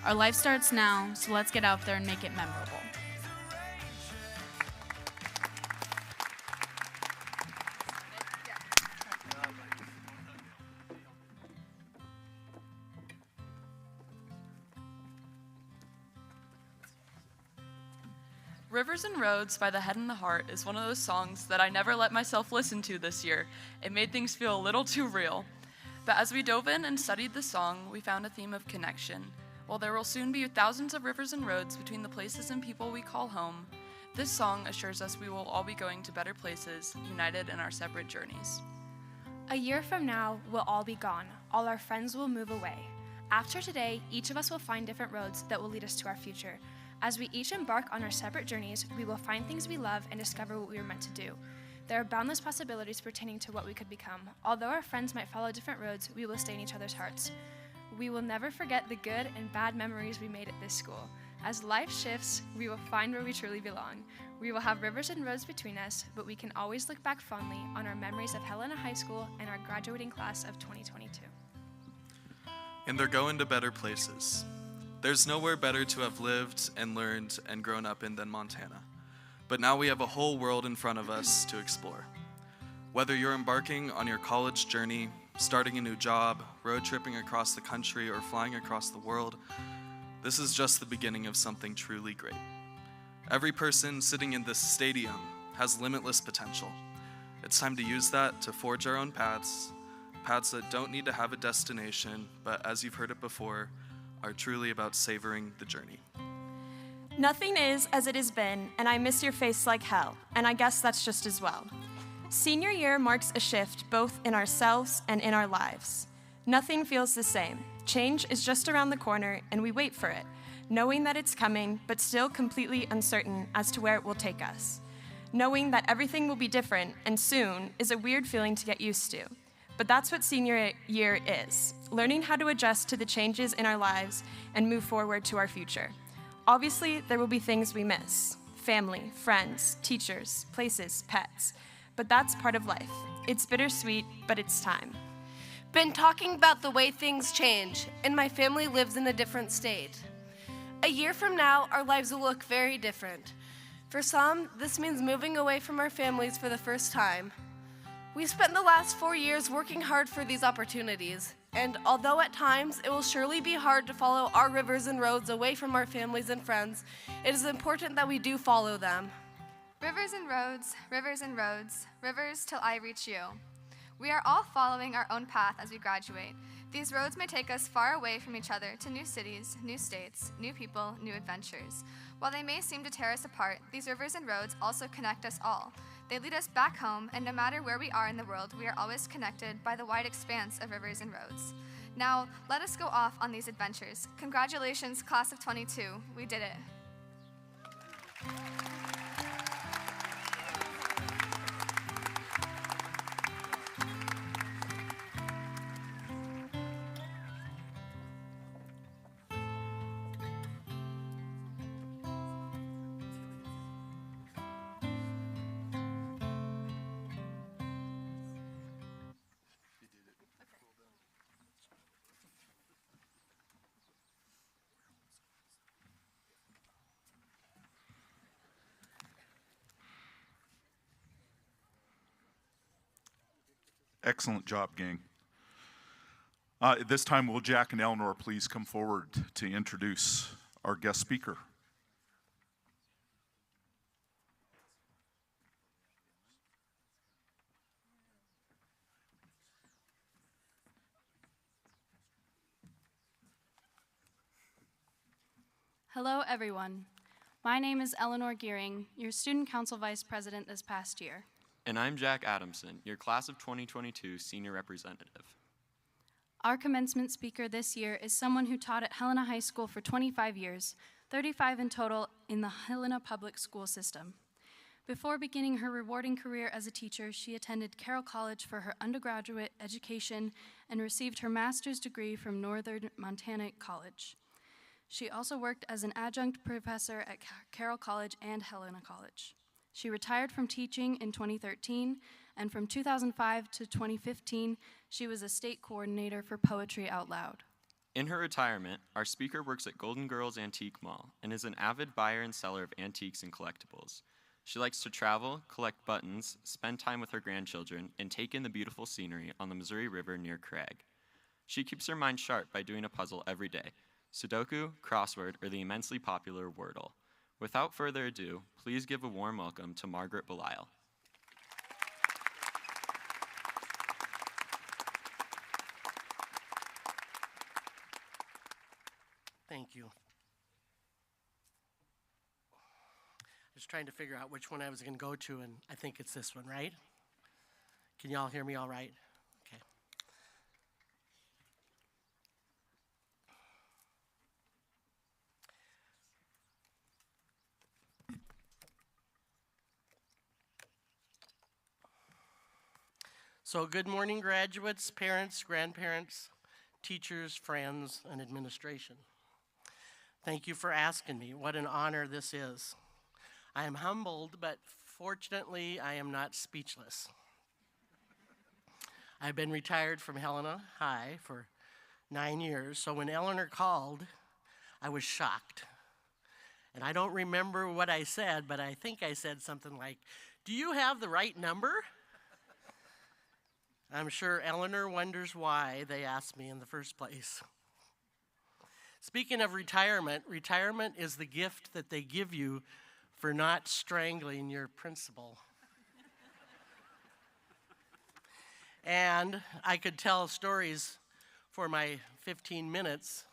Our life starts now, so let's get out there and make it memorable.
Rivers and Roads by The Head and the Heart is one of those songs that I never let myself listen to this year. It made things feel a little too real. But as we dove in and studied the song, we found a theme of connection. While there will soon be thousands of rivers and roads between the places and people we call home, this song assures us we will all be going to better places, united in our separate journeys.
A year from now, we'll all be gone. All our friends will move away. After today, each of us will find different roads that will lead us to our future. As we each embark on our separate journeys, we will find things we love and discover what we were meant to do. There are boundless possibilities pertaining to what we could become. Although our friends might follow different roads, we will stay in each other's hearts. We will never forget the good and bad memories we made at this school. As life shifts, we will find where we truly belong. We will have rivers and roads between us, but we can always look back fondly on our memories of Helena High School and our graduating class of 2022.
And they're going to better places. There's nowhere better to have lived and learned and grown up in than Montana. But now we have a whole world in front of us to explore. Whether you're embarking on your college journey, starting a new job, road tripping across the country, or flying across the world, this is just the beginning of something truly great. Every person sitting in this stadium has limitless potential. It's time to use that to forge our own paths that don't need to have a destination, but as you've heard it before, are truly about savoring the journey.
Nothing is as it has been, and I miss your face like hell, and I guess that's just as well. Senior year marks a shift both in ourselves and in our lives. Nothing feels the same. Change is just around the corner, and we wait for it, knowing that it's coming, but still completely uncertain as to where it will take us. Knowing that everything will be different and soon is a weird feeling to get used to. But that's what senior year is, learning how to adjust to the changes in our lives and move forward to our future. Obviously, there will be things we miss: family, friends, teachers, places, pets. But that's part of life. It's bittersweet, but it's time.
Been talking about the way things change, and my family lives in a different state. A year from now, our lives will look very different. For some, this means moving away from our families for the first time. We spent the last 4 years working hard for these opportunities, and although at times it will surely be hard to follow our rivers and roads away from our families and friends, it is important that we do follow them.
Rivers and roads, rivers and roads, rivers till I reach you. We are all following our own path as we graduate. These roads may take us far away from each other to new cities, new states, new people, new adventures. While they may seem to tear us apart, these rivers and roads also connect us all. They lead us back home, and no matter where we are in the world, we are always connected by the wide expanse of rivers and roads. Now, let us go off on these adventures. Congratulations, class of 22. We did it.
Excellent job, gang. At this time, will Jack and Eleanor please come forward to introduce our guest speaker?
Hello, everyone. My name is Eleanor Gearing, your Student Council Vice President this past year.
And I'm Jack Adamson, your Class of 2022 Senior Representative.
Our commencement speaker this year is someone who taught at Helena High School for 25 years, 35 in total in the Helena public school system. Before beginning her rewarding career as a teacher, she attended Carroll College for her undergraduate education and received her master's degree from Northern Montana College. She also worked as an adjunct professor at Carroll College and Helena College. She retired from teaching in 2013, and from 2005 to 2015, she was a state coordinator for Poetry Out Loud.
In her retirement, our speaker works at Golden Girls Antique Mall and is an avid buyer and seller of antiques and collectibles. She likes to travel, collect buttons, spend time with her grandchildren, and take in the beautiful scenery on the Missouri River near Craig. She keeps her mind sharp by doing a puzzle every day: Sudoku, crossword, or the immensely popular Wordle. Without further ado, please give a warm welcome to Margaret Belisle.
Thank you. I was trying to figure out which one I was going to go to, and I think it's this one, right? Can you all hear me all right? Okay. So good morning, graduates, parents, grandparents, teachers, friends, and administration. Thank you for asking me. What an honor this is. I am humbled, but fortunately, I am not speechless. I've been retired from Helena High for 9 years, so when Eleanor called, I was shocked. And I don't remember what I said, but I think I said something like, "Do you have the right number?" I'm sure Eleanor wonders why they asked me in the first place. Speaking of retirement, retirement is the gift that they give you for not strangling your principal. And I could tell stories for my 15 minutes,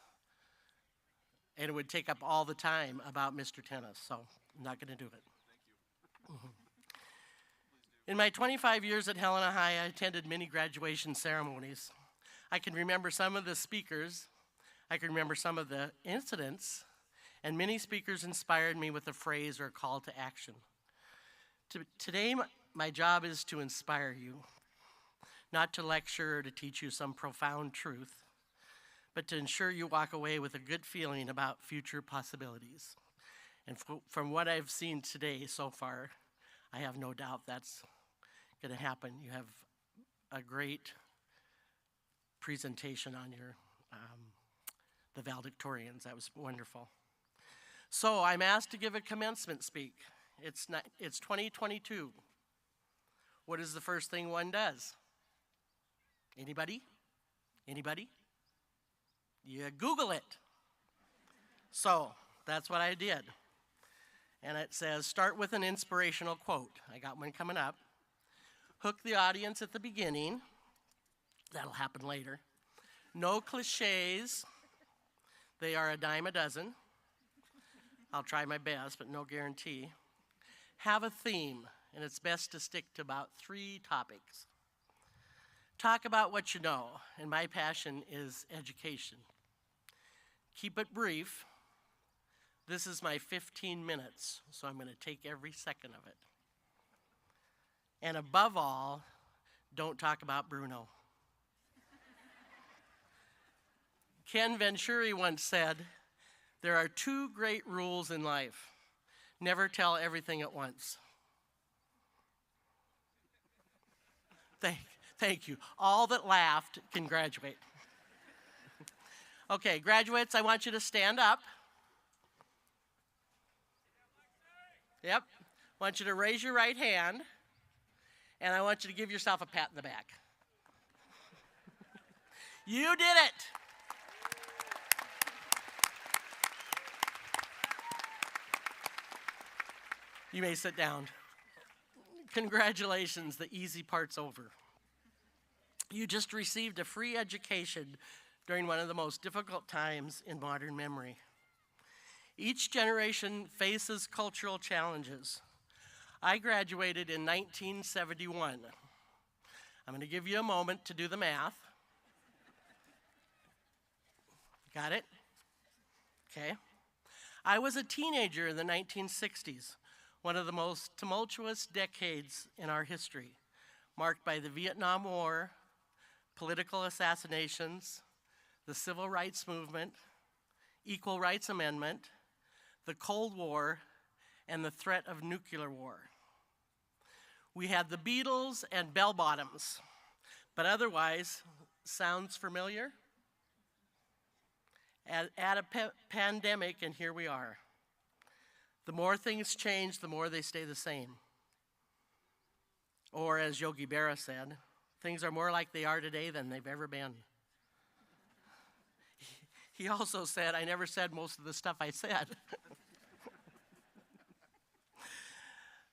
and it would take up all the time about Mr. Tennis, so I'm not going to do it. Thank you. In my 25 years at Helena High, I attended many graduation ceremonies. I can remember some of the speakers, I can remember some of the incidents, and many speakers inspired me with a phrase or a call to action. Today, my job is to inspire you, not to lecture or to teach you some profound truth, but to ensure you walk away with a good feeling about future possibilities. And from what I've seen today so far, I have no doubt that's going to happen. You have a great presentation on your the valedictorians. That was wonderful. So I'm asked to give a commencement speak. It's 2022. What is the first thing one does? Anybody? Anybody? You Google it. So that's what I did. And it says, start with an inspirational quote. I got one coming up. Hook the audience at the beginning. That'll happen later. No cliches. They are a dime a dozen. I'll try my best, but no guarantee. Have a theme, and it's best to stick to about 3 topics. Talk about what you know, and my passion is education. Keep it brief. This is my 15 minutes, so I'm going to take every second of it. And above all, don't talk about Bruno. Ken Venturi once said, there are 2 great rules in life. Never tell everything at once. Thank you. All that laughed can graduate. Okay, graduates, I want you to stand up. Yep. I want you to raise your right hand, and I want you to give yourself a pat in the back. You did it. You may sit down. Congratulations, the easy part's over. You just received a free education during one of the most difficult times in modern memory. Each generation faces cultural challenges. I graduated in 1971. I'm going to give you a moment to do the math. Got it? Okay. I was a teenager in the 1960s, one of the most tumultuous decades in our history, marked by the Vietnam War, political assassinations, the Civil Rights Movement, Equal Rights Amendment, the Cold War, and the threat of nuclear war. We had the Beatles and bell bottoms, but otherwise, sounds familiar? Add a pandemic, and here we are. The more things change, the more they stay the same. Or as Yogi Berra said, things are more like they are today than they've ever been. He also said, I never said most of the stuff I said.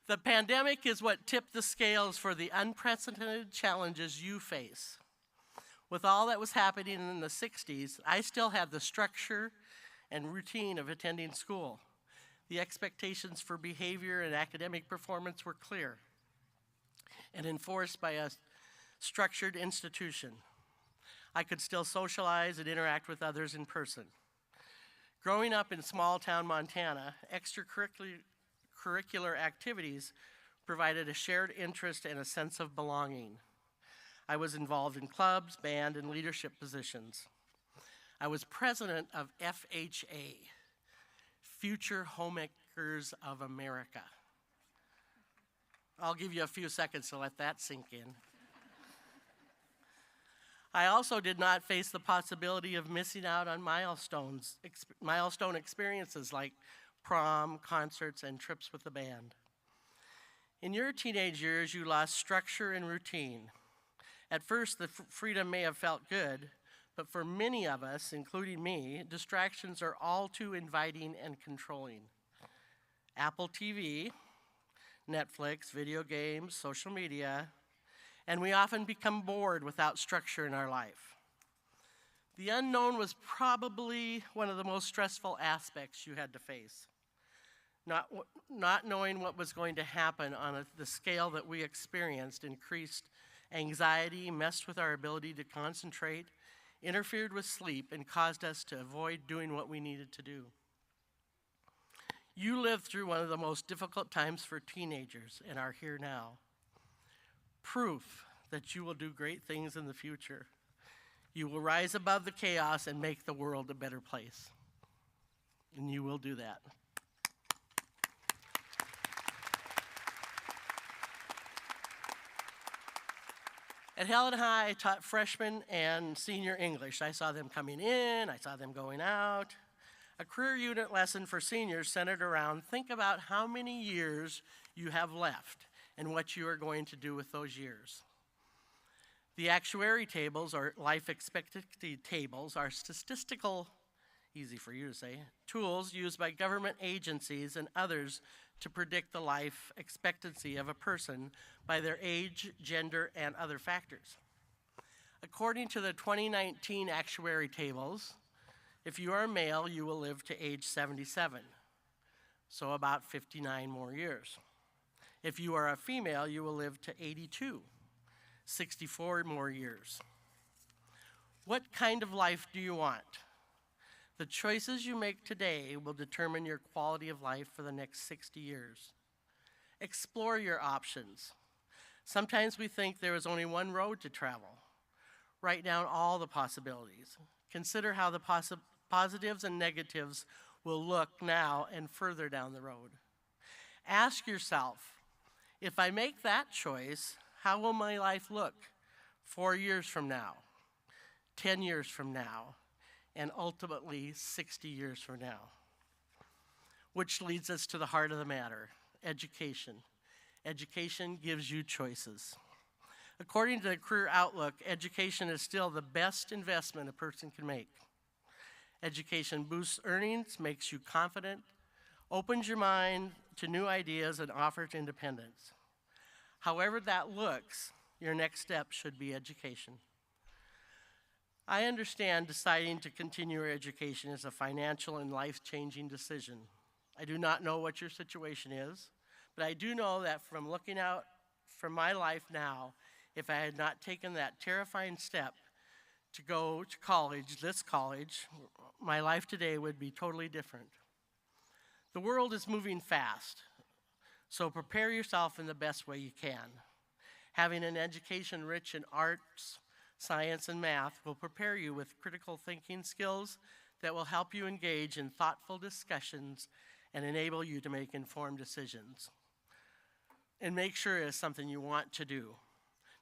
The pandemic is what tipped the scales for the unprecedented challenges you face. With all that was happening in the 60s, I still had the structure and routine of attending school. The expectations for behavior and academic performance were clear and enforced by a structured institution. I could still socialize and interact with others in person. Growing up in small-town Montana, extracurricular activities provided a shared interest and a sense of belonging. I was involved in clubs, band, and leadership positions. I was president of FHA, Future Homemakers of America. I'll give you a few seconds to let that sink in. I also did not face the possibility of missing out on milestone experiences like prom, concerts, and trips with the band. In your teenage years, you lost structure and routine. At first, the freedom may have felt good, but for many of us, including me, distractions are all too inviting and controlling. Apple TV, Netflix, video games, social media, and we often become bored without structure in our life. The unknown was probably one of the most stressful aspects you had to face. Not knowing what was going to happen on the scale that we experienced increased anxiety, messed with our ability to concentrate, interfered with sleep, and caused us to avoid doing what we needed to do. You lived through one of the most difficult times for teenagers and are here now. Proof that you will do great things in the future. You will rise above the chaos and make the world a better place. And you will do that. At Helena High, I taught freshman and senior English. I saw them coming in, I saw them going out. A career unit lesson for seniors centered around think about how many years you have left and what you are going to do with those years. The actuary tables, or life expectancy tables, are statistical, easy for you to say, tools used by government agencies and others to predict the life expectancy of a person by their age, gender, and other factors. According to the 2019 actuary tables, if you are a male, you will live to age 77, so about 59 more years. If you are a female, you will live to 82, 64 more years. What kind of life do you want? The choices you make today will determine your quality of life for the next 60 years. Explore your options. Sometimes we think there is only one road to travel. Write down all the possibilities. Consider how the positives and negatives will look now and further down the road. Ask yourself, if I make that choice, how will my life look 4 years from now, 10 years from now, and ultimately 60 years from now? Which leads us to the heart of the matter, education. Education gives you choices. According to the Career Outlook, education is still the best investment a person can make. Education boosts earnings, makes you confident, opens your mind to new ideas, and offers independence. However that looks, your next step should be education. I understand deciding to continue your education is a financial and life-changing decision. I do not know what your situation is, but I do know that from looking out from my life now, if I had not taken that terrifying step to go to college, this college, my life today would be totally different. The world is moving fast, so prepare yourself in the best way you can. Having an education rich in arts, science, and math will prepare you with critical thinking skills that will help you engage in thoughtful discussions and enable you to make informed decisions. And make sure it's something you want to do,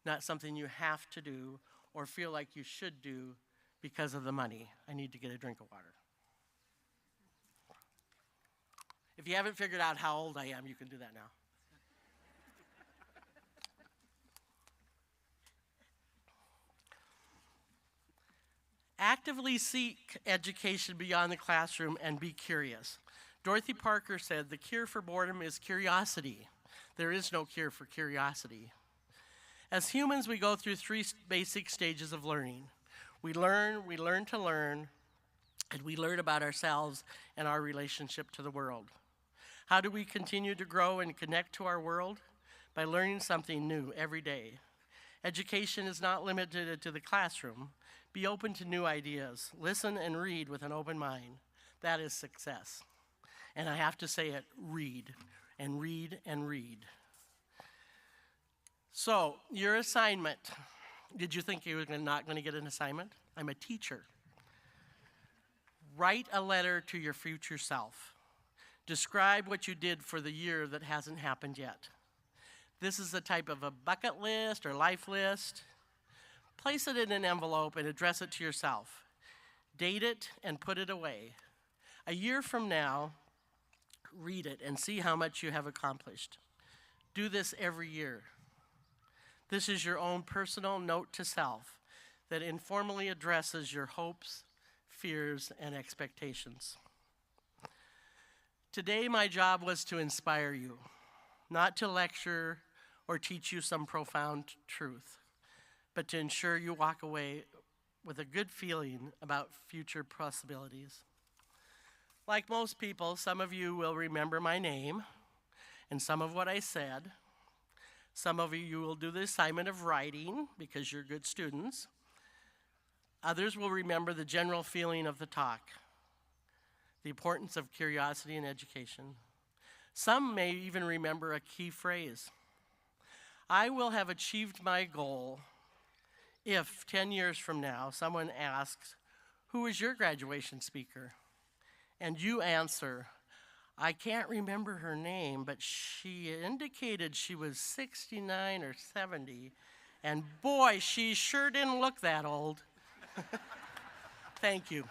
not something you have to do or feel like you should do because of the money. I need to get a drink of water. If you haven't figured out how old I am, you can do that now. Actively seek education beyond the classroom and be curious. Dorothy Parker said, "The cure for boredom is curiosity." There is no cure for curiosity. As humans, we go through three basic stages of learning. We learn to learn, and we learn about ourselves and our relationship to the world. How do we continue to grow and connect to our world? By learning something new every day. Education is not limited to the classroom. Be open to new ideas. Listen and read with an open mind. That is success. And I have to say it, read and read and read. So, your assignment. Did you think you were not going to get an assignment? I'm a teacher. Write a letter to your future self. Describe what you did for the year that hasn't happened yet. This is a type of a bucket list or life list. Place it in an envelope and address it to yourself. Date it and put it away. A year from now, read it and see how much you have accomplished. Do this every year. This is your own personal note to self that informally addresses your hopes, fears, and expectations. Today, my job was to inspire you, not to lecture or teach you some profound truth, but to ensure you walk away with a good feeling about future possibilities. Like most people, some of you will remember my name and some of what I said. Some of you will do the assignment of writing because you're good students. Others will remember the general feeling of the talk, the importance of curiosity in education. Some may even remember a key phrase. I will have achieved my goal if 10 years from now someone asks, "Who was your graduation speaker?" And you answer, "I can't remember her name, but she indicated she was 69 or 70, and boy, she sure didn't look that old." Thank you.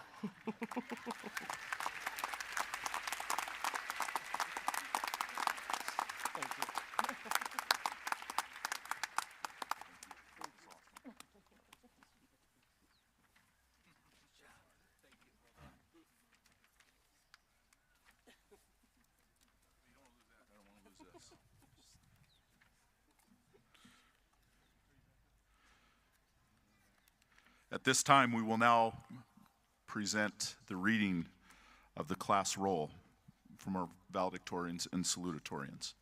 At this time, we will now present the reading of the class roll from our valedictorians and salutatorians.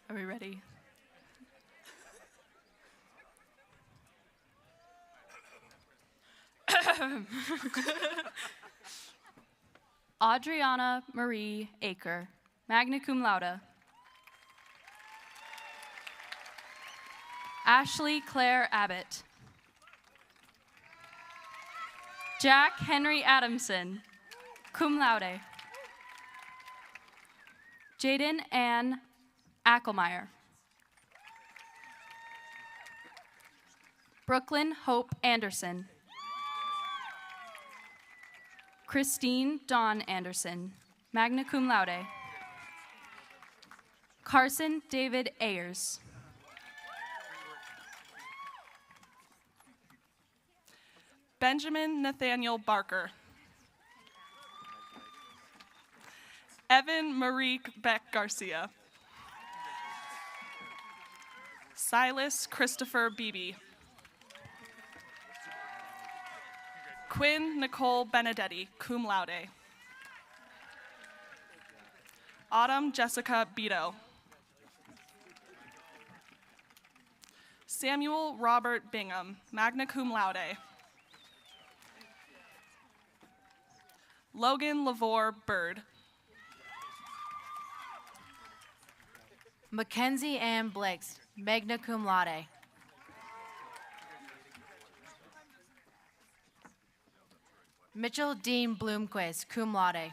Are we ready? Adriana Marie Aker.
magna cum laude. Ashley Claire Abbott. Jack Henry Adamson, cum laude. Jaden Ann Ackelmeyer. Brooklyn Hope Anderson. Christine Dawn Anderson, magna cum laude. Carson David Ayers.
Benjamin Nathaniel Barker. Evan Marique Beck Garcia. Silas Christopher Beebe. Quinn Nicole Benedetti, cum laude. Autumn Jessica Beto. Samuel Robert Bingham, magna cum laude. Logan Lavore Bird.
Mackenzie Ann Blakes, magna cum laude. Mitchell Dean Bloomquist, cum laude.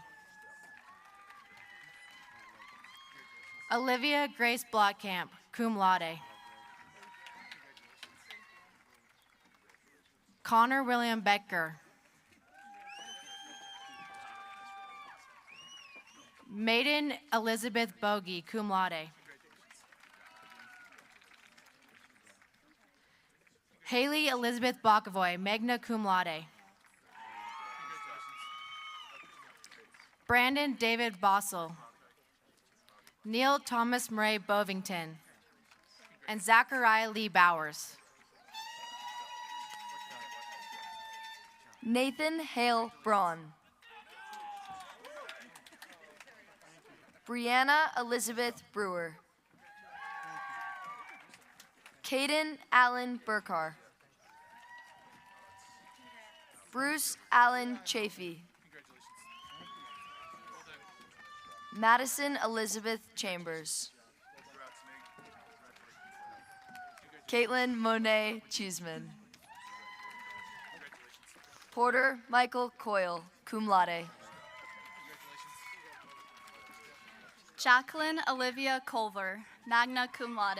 Olivia Grace Blotkamp, cum laude. Connor William Becker. Maiden Elizabeth Bogey, cum laude. Haley Elizabeth Bakavoy, magna cum laude. Brandon David Bossel. Neil Thomas Murray Bovington. And Zachariah Lee Bowers.
Nathan Hale Braun. Brianna Elizabeth Brewer. Caden Allen Burkar. Bruce Allen Chafee. Madison Elizabeth Chambers. Caitlin Monet Cheeseman. Porter Michael Coyle, cum laude.
Jacqueline Olivia Culver, magna cum laude.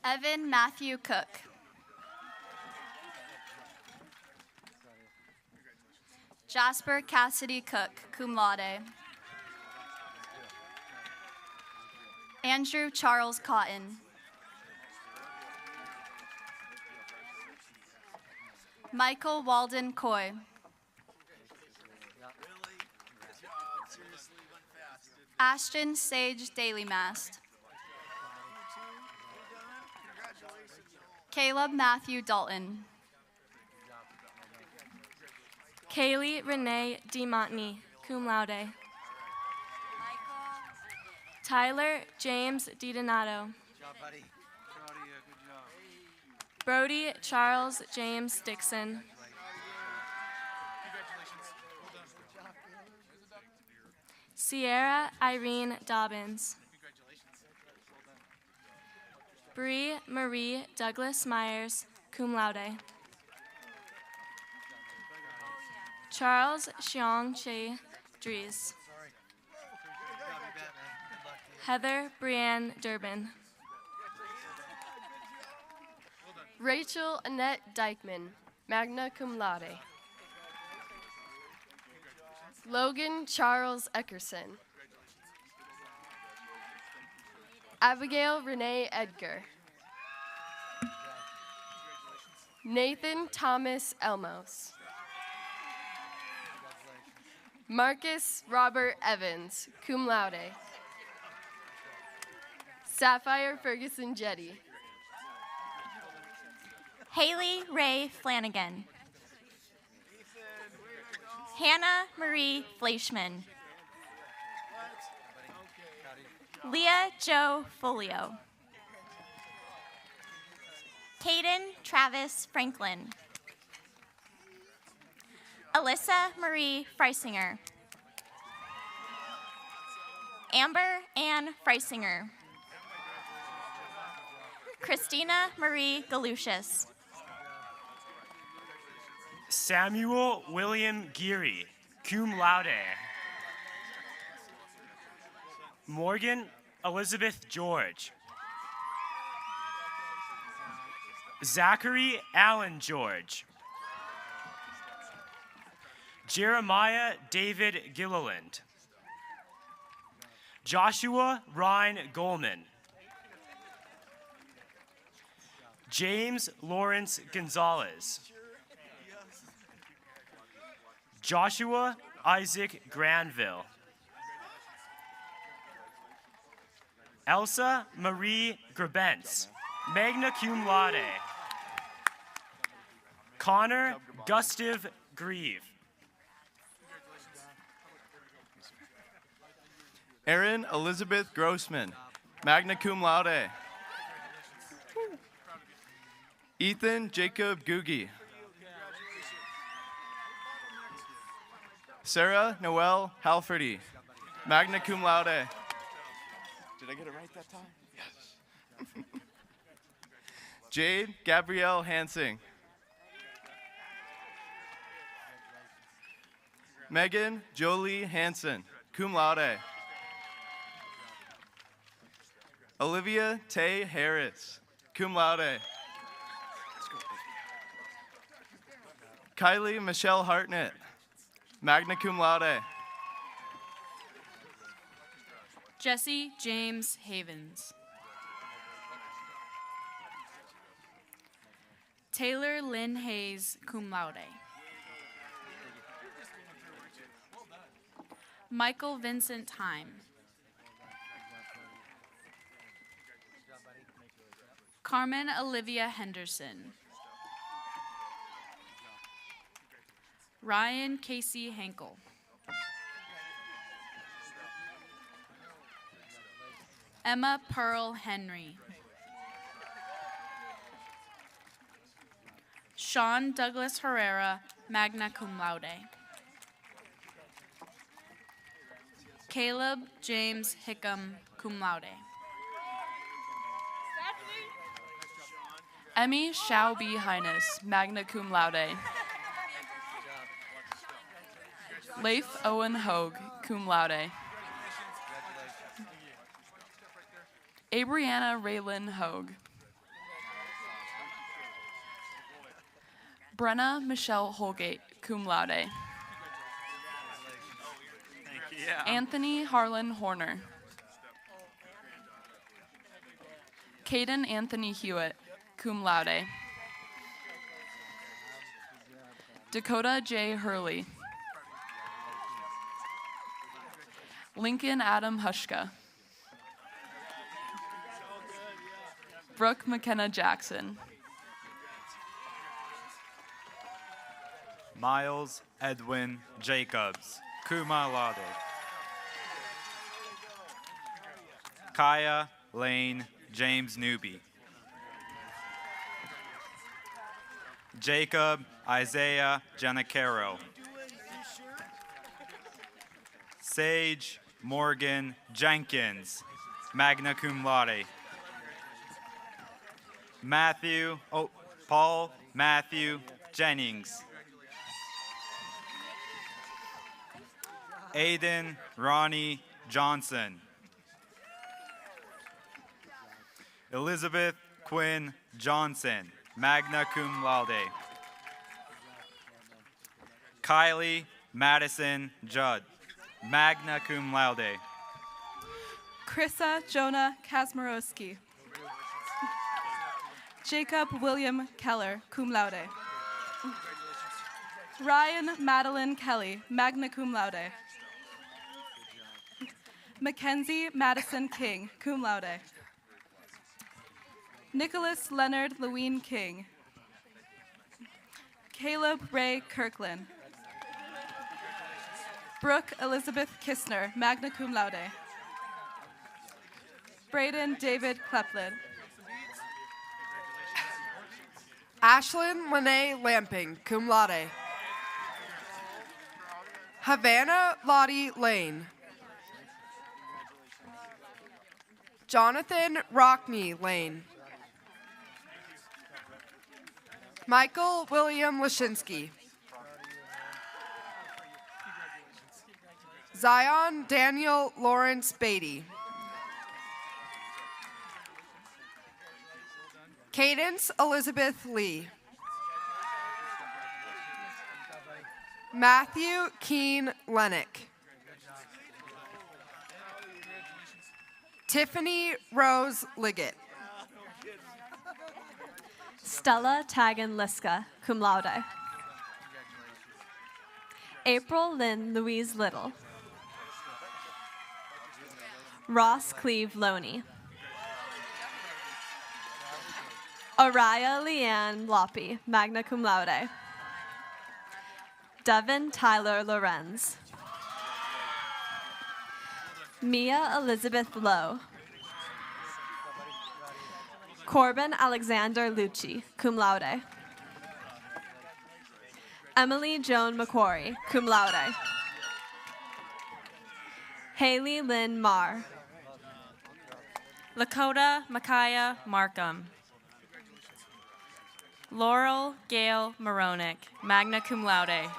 Evan Matthew Cook. Jasper Cassidy Cook, cum laude. Andrew Charles Cotton. Michael Walden Coy. Ashton Sage Dailymast. Caleb Matthew Dalton.
Kaylee Renee DeMontney, cum laude. Tyler James DiDonato. Brody Charles James Dixon. Sierra Irene Dobbins. Bree Marie Douglas Myers, cum laude. Charles Xiong Che Dries. Heather Brianne Durbin.
Rachel Annette Dykeman, magna cum laude. Logan Charles Eckerson. Abigail Renee Edgar. Nathan Thomas Elmos. Marcus Robert Evans, cum laude. Sapphire Ferguson Jetty.
Haley Ray Flanagan. Hannah Marie Fleischman. Leah Joe Folio. Caden Travis Franklin. Alyssa Marie Freisinger. Amber Ann Freisinger. Christina Marie Galucius.
Samuel William Geary, cum laude. Morgan Elizabeth George. Zachary Allen George. Jeremiah David Gilliland. Joshua Ryan Goldman. James Lawrence Gonzalez. Joshua Isaac Granville. Elsa Marie Grabentz, magna cum laude. Connor Gustav Grieve.
Erin Elizabeth Grossman, magna cum laude. Ethan Jacob Googie. Sarah Noelle Halferty, magna cum laude. Did I get it right that time? Yes. Jade Gabrielle Hansing. Megan Jolie Hansen, cum laude. Olivia Tay Harris, cum laude. Kylie Michelle Hartnett, magna cum laude.
Jesse James Havens. Taylor Lynn Hayes, cum laude. Michael Vincent Time. Carmen Olivia Henderson. Ryan Casey Henkel. Emma Pearl Henry. Sean Douglas Herrera, magna cum laude. Caleb James Hickam, cum laude.
Emmy Xiaobi Highness, magna cum laude. Leif Owen Hogue, cum laude. Abrianna Raylin Hogue. Brenna Michelle Holgate, cum laude. Anthony Harlan Horner. Caden Anthony Hewitt, cum laude. Dakota J. Hurley. Lincoln Adam Hushka. Brooke McKenna Jackson.
Miles Edwin Jacobs, cum laude. Kaya Lane James Newby. Jacob Isaiah Giannicaro. Sage Morgan Jenkins, magna cum laude. Paul Matthew Jennings. Aiden Ronnie Johnson. Elizabeth Quinn Johnson, magna cum laude. Kylie Madison Judd, magna cum laude.
Krissa Jonah Kazmarowski. Jacob William Keller, cum laude. Ryan Madeline Kelly, magna cum laude. Mackenzie Madison King, cum laude. Nicholas Leonard Lewine King. Caleb Ray Kirkland. Brooke Elizabeth Kistner, magna cum laude. Braden David Kleplin.
Ashlyn Lene Lamping, cum laude. Havana Lottie Lane. Jonathan Rockney Lane. Michael William Lashinsky. Zion Daniel Lawrence Beatty. Cadence Elizabeth Lee. Matthew Keen Lennock. Tiffany Rose Liggett.
Stella Tagan Liska, cum laude. April Lynn Louise Little. Ross Cleve Loney. Araya Leanne Loppy, magna cum laude. Devin Tyler Lorenz. Mia Elizabeth Lowe. Corbin Alexander Lucci, cum laude. Emily Joan McQuarrie, cum laude. Haley Lynn Marr.
Lakota Micaiah Markham. Laurel Gail Moronic, magna cum laude.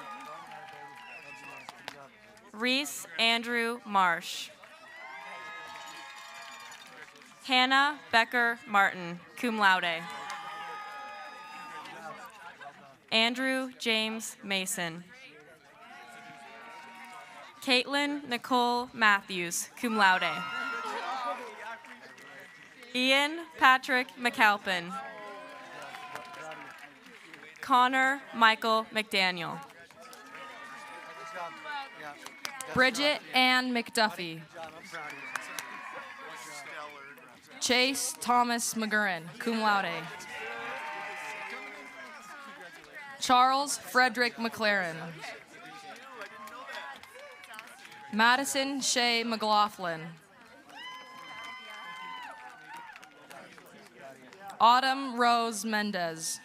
Reese Andrew Marsh. Hannah Becker Martin, cum laude. Andrew James Mason. Caitlin Nicole Matthews, cum laude. Ian Patrick McAlpin. Connor Michael McDaniel.
Bridget Ann McDuffie. Chase Thomas McGurran, cum laude. Charles Frederick McLaren. Madison Shea McLaughlin. Autumn Rose Mendez.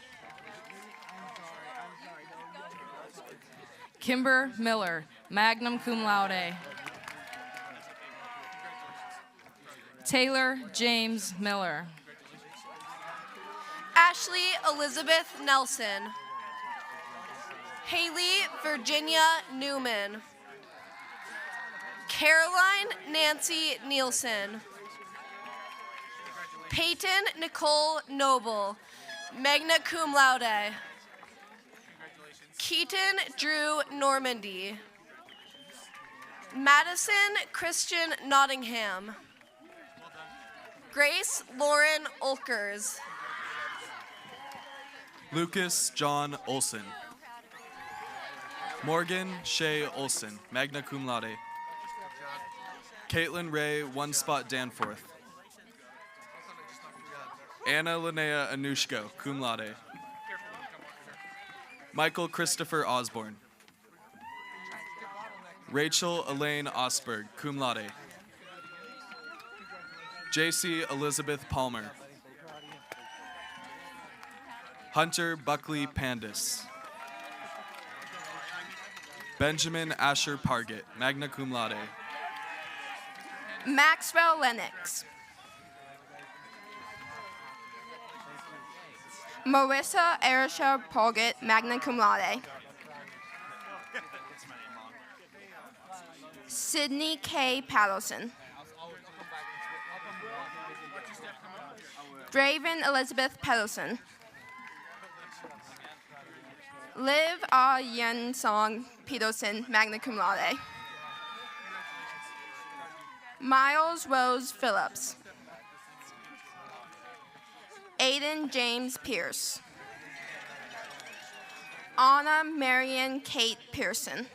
Kimber Miller, magna cum laude. Taylor James Miller.
Ashley Elizabeth Nelson. Haley Virginia Newman. Caroline Nancy Nielsen. Peyton Nicole Noble, magna cum laude. Keaton Drew Normandy. Madison Christian Nottingham. Grace Lauren Olkers.
Lucas John Olson. Morgan Shea Olson, magna cum laude. Caitlin Ray One Spot Danforth. Anna Linnea Anushko, cum laude. Michael Christopher Osborne. Rachel Elaine Osberg, cum laude. JC Elizabeth Palmer. Hunter Buckley Pandis. Benjamin Asher Pargett, magna cum laude.
Maxwell Lennox. Marissa Erisha Pargett, magna cum laude. Sydney K. Patterson. Draven Elizabeth Patterson. Liv R. Yen Song Peterson, magna cum laude. Miles Rose Phillips. Aiden James Pierce. Anna Marion Kate Pearson.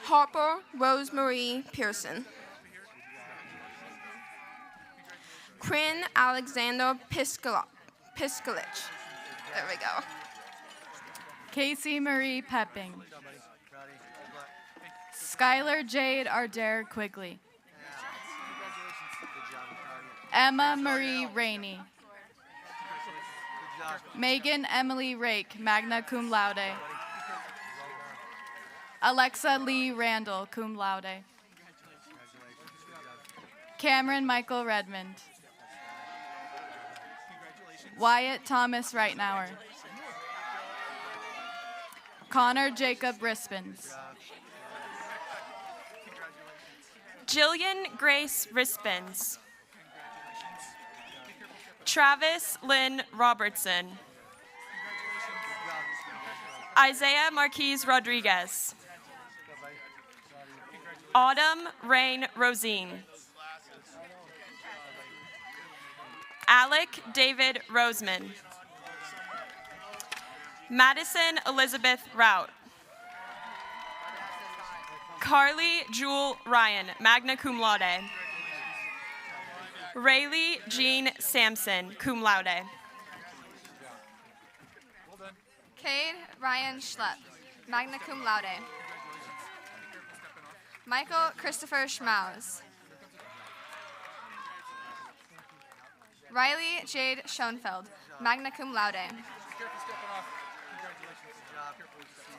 Harper Rosemarie Pearson. Quinn Alexander Piskalich. There we go.
Casey Marie Pepping. Skylar Jade Ardare Quigley. Emma Marie Rainey. Megan Emily Rake, magna cum laude. Alexa Lee Randall, cum laude. Cameron Michael Redmond. Wyatt Thomas Reitnauer. Connor Jacob Rispens.
Jillian Grace Rispens. Travis Lynn Robertson. Isaiah Marquez Rodriguez. Autumn Rain Rosine. Alec David Roseman. Madison Elizabeth Rout. Carly Jewel Ryan, magna cum laude. Rayleigh Jean Sampson, cum laude.
Cade Ryan Schlepp, magna cum laude. Michael Christopher Schmaus. Riley Jade Schoenfeld, magna cum laude.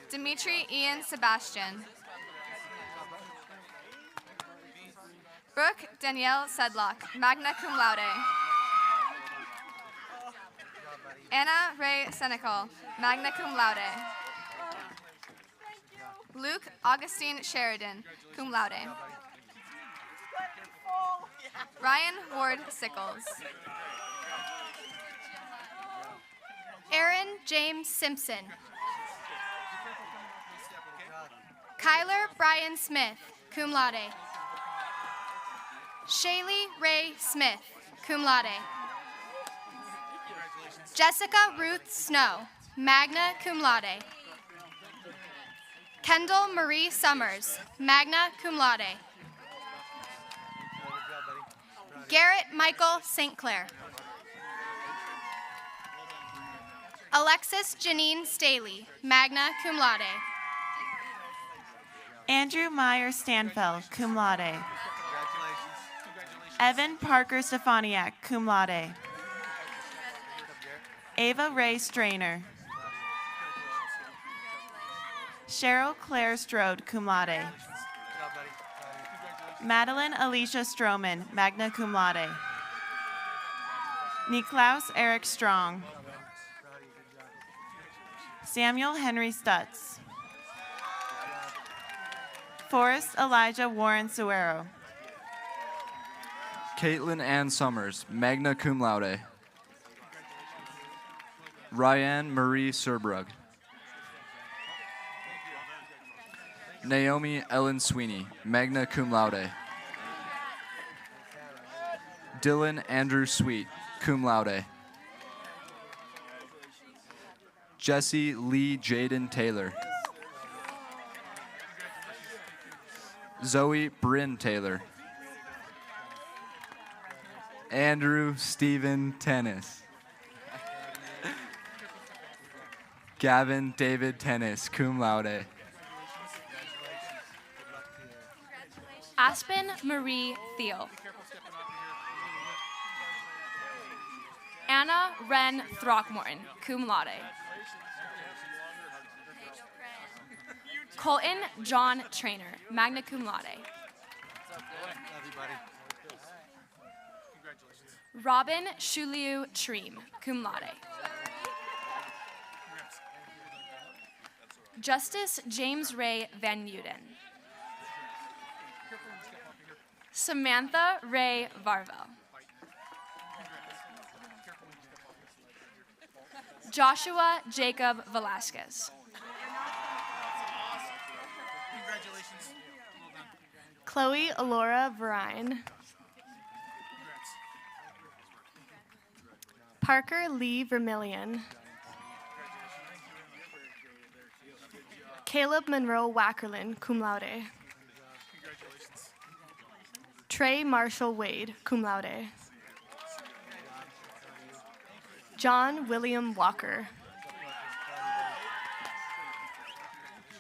Dimitri Ian Sebastian. Brooke Danielle Sedlock, magna cum laude. Anna Ray Senecal, magna cum laude. Luke Augustine Sheridan, cum laude. Ryan Ward Sickles.
Aaron James Simpson. Kyler Brian Smith, cum laude. Shaylee Ray Smith, cum laude. Jessica Ruth Snow, magna cum laude. Kendall Marie Summers, magna cum laude. Garrett Michael St. Clair. Alexis Janine Staley, magna cum laude.
Andrew Meyer Stanfeld, cum laude. Evan Parker Stefaniak, cum laude. Ava Ray Strainer. Cheryl Claire Strode, cum laude. Madeline Alicia Stroman, magna cum laude. Niklaus Eric Strong. Samuel Henry Stutz. Forrest Elijah Warren Suero.
Caitlin Ann Summers, magna cum laude. Ryan Marie Serbrug. Naomi Ellen Sweeney, magna cum laude. Dylan Andrew Sweet, cum laude. Jesse Lee Jaden Taylor. Zoe Bryn Taylor. Andrew Stephen Tennis. Gavin David Tennis, cum laude.
Aspen Marie Thiel. Anna Wren Throckmorton, cum laude. Colton John Trainer, magna cum laude. Robin Shuliu Treem, cum laude. Justice James Ray Van Uden. Samantha Ray Varvel. Joshua Jacob Velasquez.
Chloe Alora Verine. Parker Lee Vermillion. Caleb Monroe Wackerlin, cum laude. Trey Marshall Wade, cum laude. John William Walker.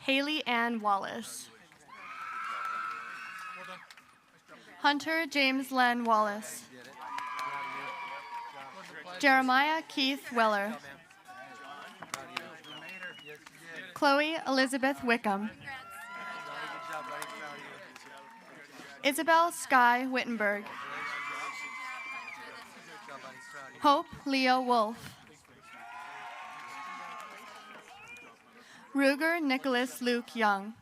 Haley Ann Wallace. Hunter James Len Wallace. Jeremiah Keith Weller. Chloe Elizabeth Wickham. Isabel Sky Wittenberg. Hope Leo Wolf. Ruger Nicholas Luke Young.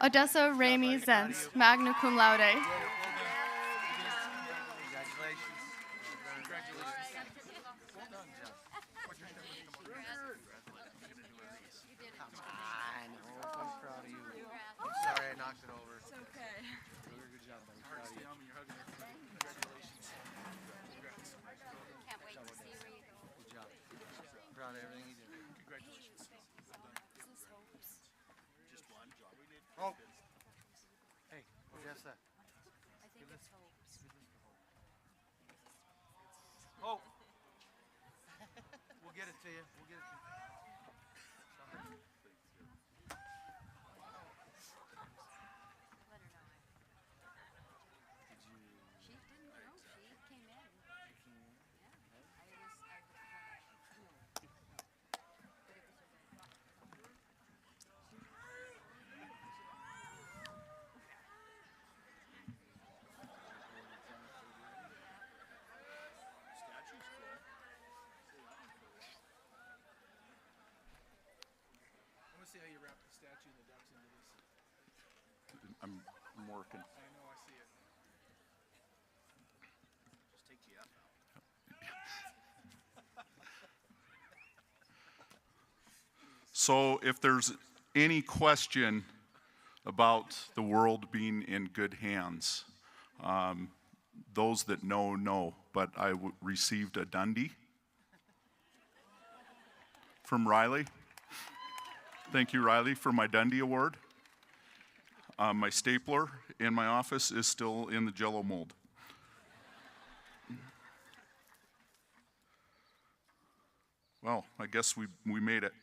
Odessa Rami Zenz, magna cum laude.
Sorry, I knocked it over. It's okay. Good job, buddy. Proud of you. Congratulations. Can't wait to see where you go. Good job. Proud of everything you did. Congratulations. Just one. Hope. Hey, guess that.
I think it's Hope's.
Hope. We'll get it to you. We'll get it to you. See how you wrap the statue and the ducks into this.
I'm working.
I know, I see it. Just take the F out.
So if there's any question about the world being in good hands, those that know, but I received a Dundie from Riley. Thank you, Riley, for my Dundie Award. My stapler in my office is still in the Jell-O mold. Well, I guess we made it.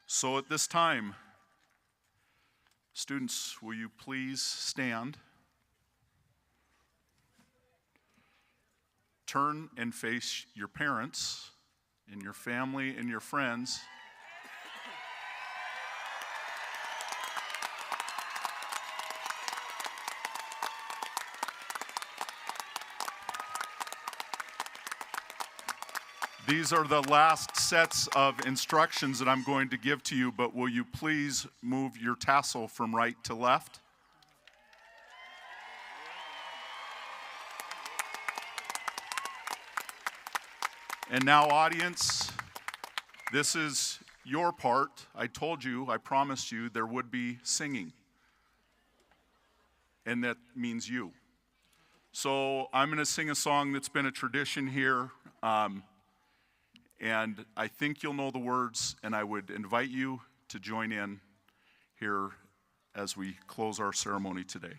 So at this time, students, will you please stand? Turn and face your parents and your family and your friends. These are the last sets of instructions that I'm going to give to you, but will you please move your tassel from right to left? And now, audience, this is your part. I told you, I promised you, there would be singing. And that means you. So I'm going to sing a song that's been a tradition here. And I think you'll know the words, and I would invite you to join in here as we close our ceremony today.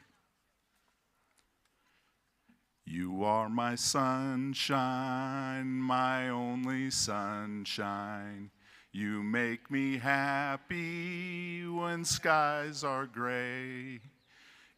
You are my sunshine, my only sunshine. You make me happy when skies are gray.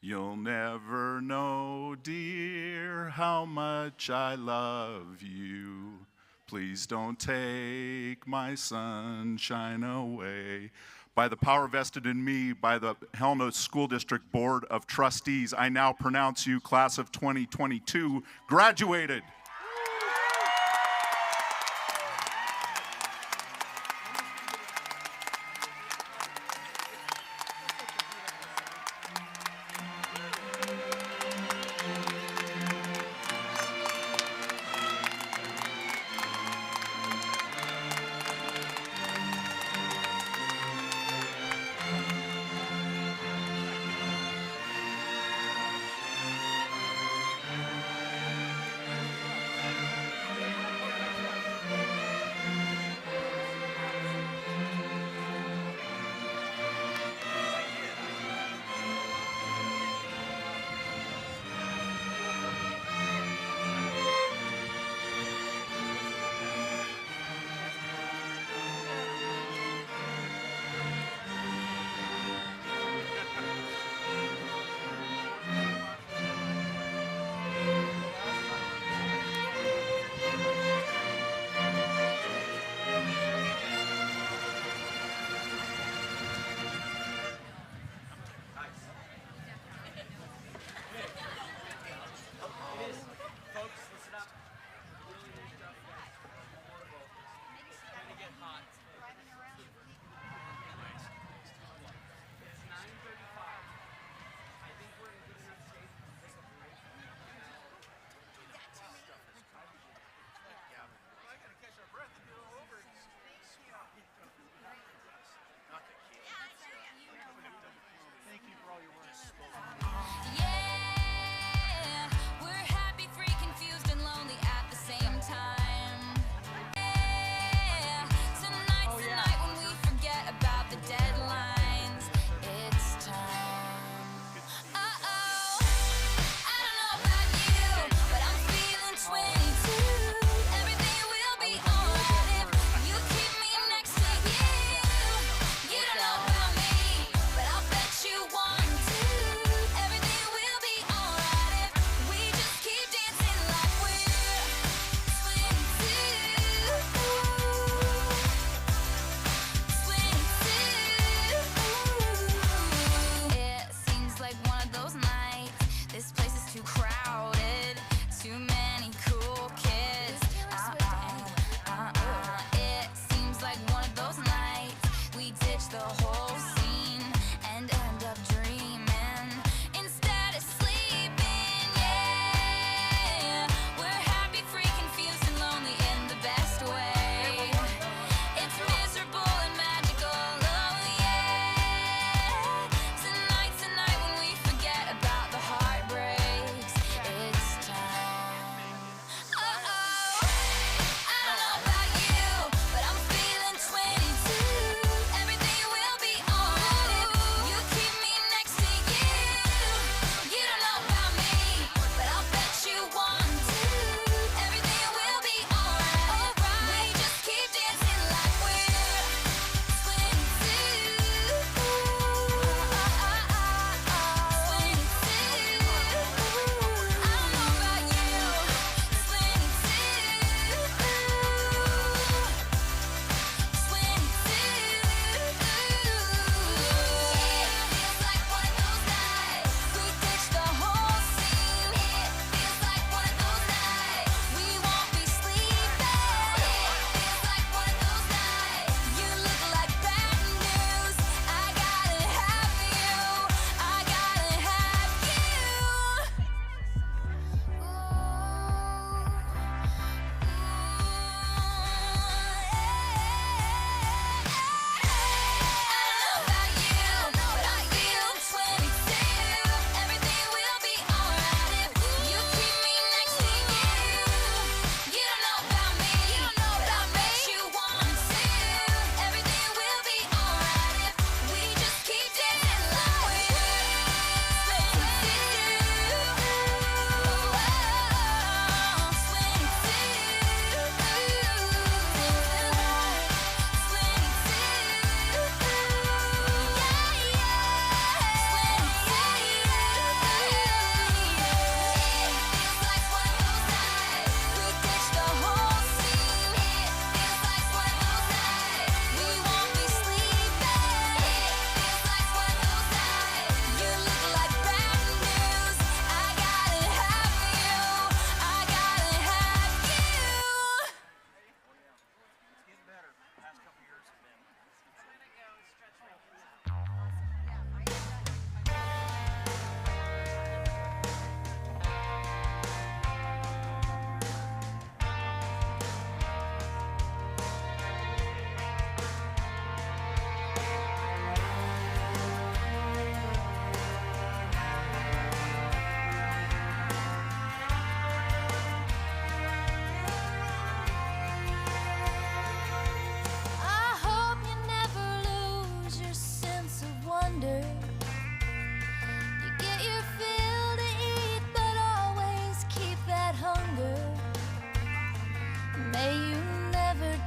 You'll never know, dear, how much I love you. Please don't take my sunshine away. By the power vested in me by the Helena School District Board of Trustees, I now pronounce you, class of 2022, graduated.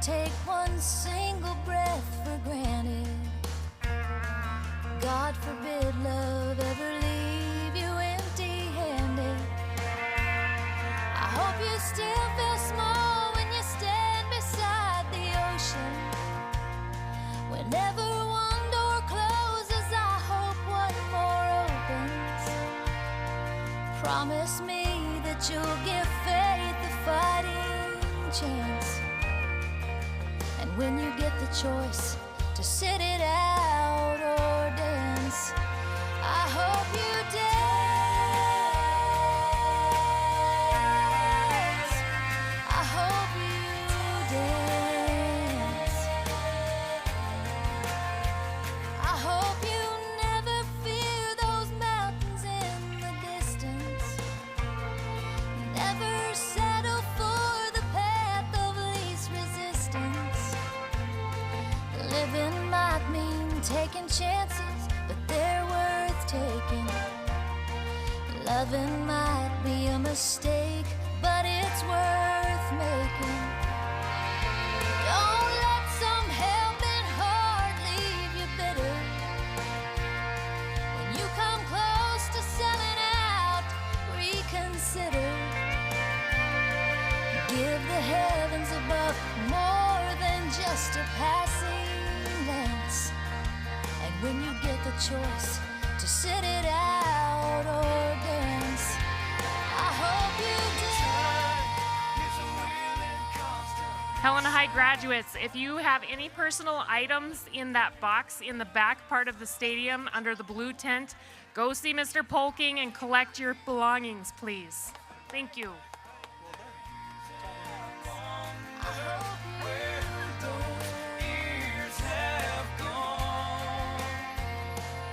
take one single breath for granted. God forbid love ever leave you empty-handed. I hope you still feel small when you stand beside the ocean. Whenever one door closes, I hope one more opens. Promise me that you'll give faith a fighting chance. And when you get the choice to sit it out or dance, I hope you dance. I hope you dance. I hope you never fear those mountains in the distance. Never settle for the path of least resistance. Living might mean taking chances, but they're worth taking. Loving might be a mistake, but it's worth making. Don't let some helping heart leave you bitter. When you come close to selling out, reconsider. Give the heavens above more than just a passing glance. And when you get the choice to sit it out or dance, I hope you
Helena High graduates, if you have any personal items in that box in the back part of the stadium under the blue tent, go see Mr. Polking and collect your belongings, please. Thank you.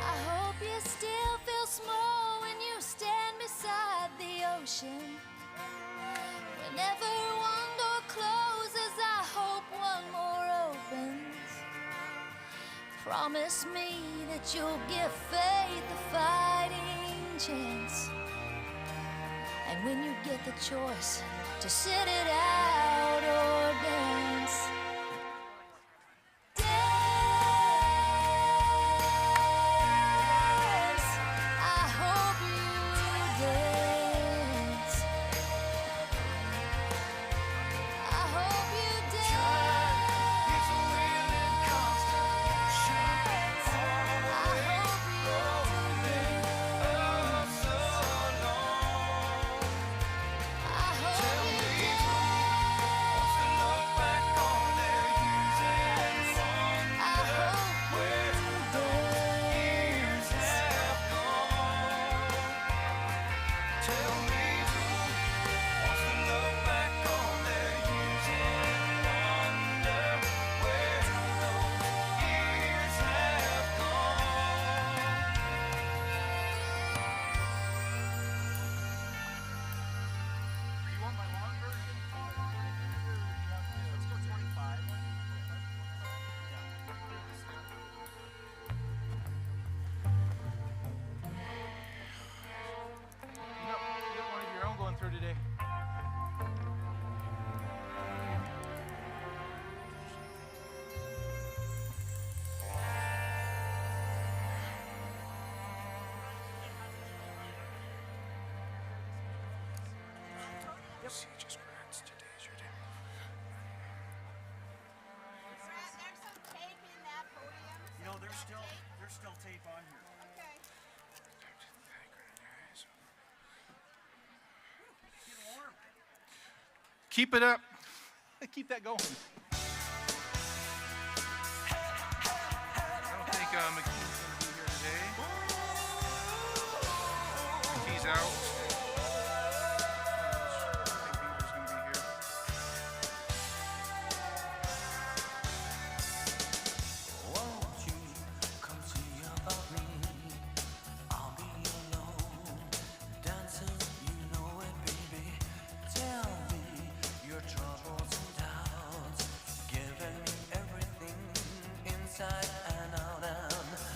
I hope you still feel small when you stand beside the ocean. Whenever one door closes, I hope one more opens. Promise me that you'll give faith a fighting chance. And when you get the choice to sit it out or dance, I hope you dance. I hope you dance. I hope you dance. I hope you
There's still tape on here.
Keep it up. Keep that going. I don't think McKee's going to be here today. He's out. I think Beaver's going to be here.
Won't you come see about me? I'll be alone, dancing, you know it, baby. Tell me your troubles and doubts, giving me everything inside and out, and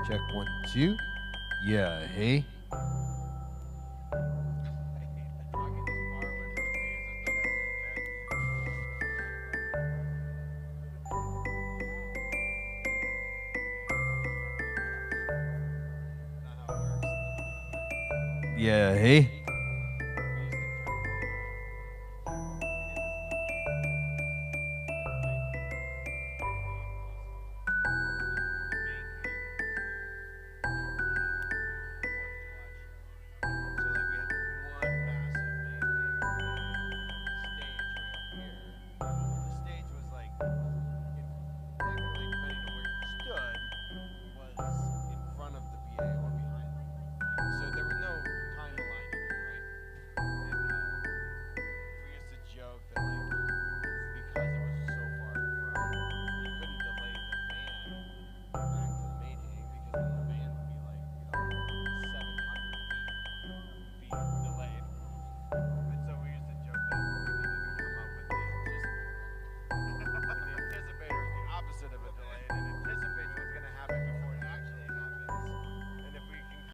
Check 1, 2. Yeah, hey. Yeah, hey.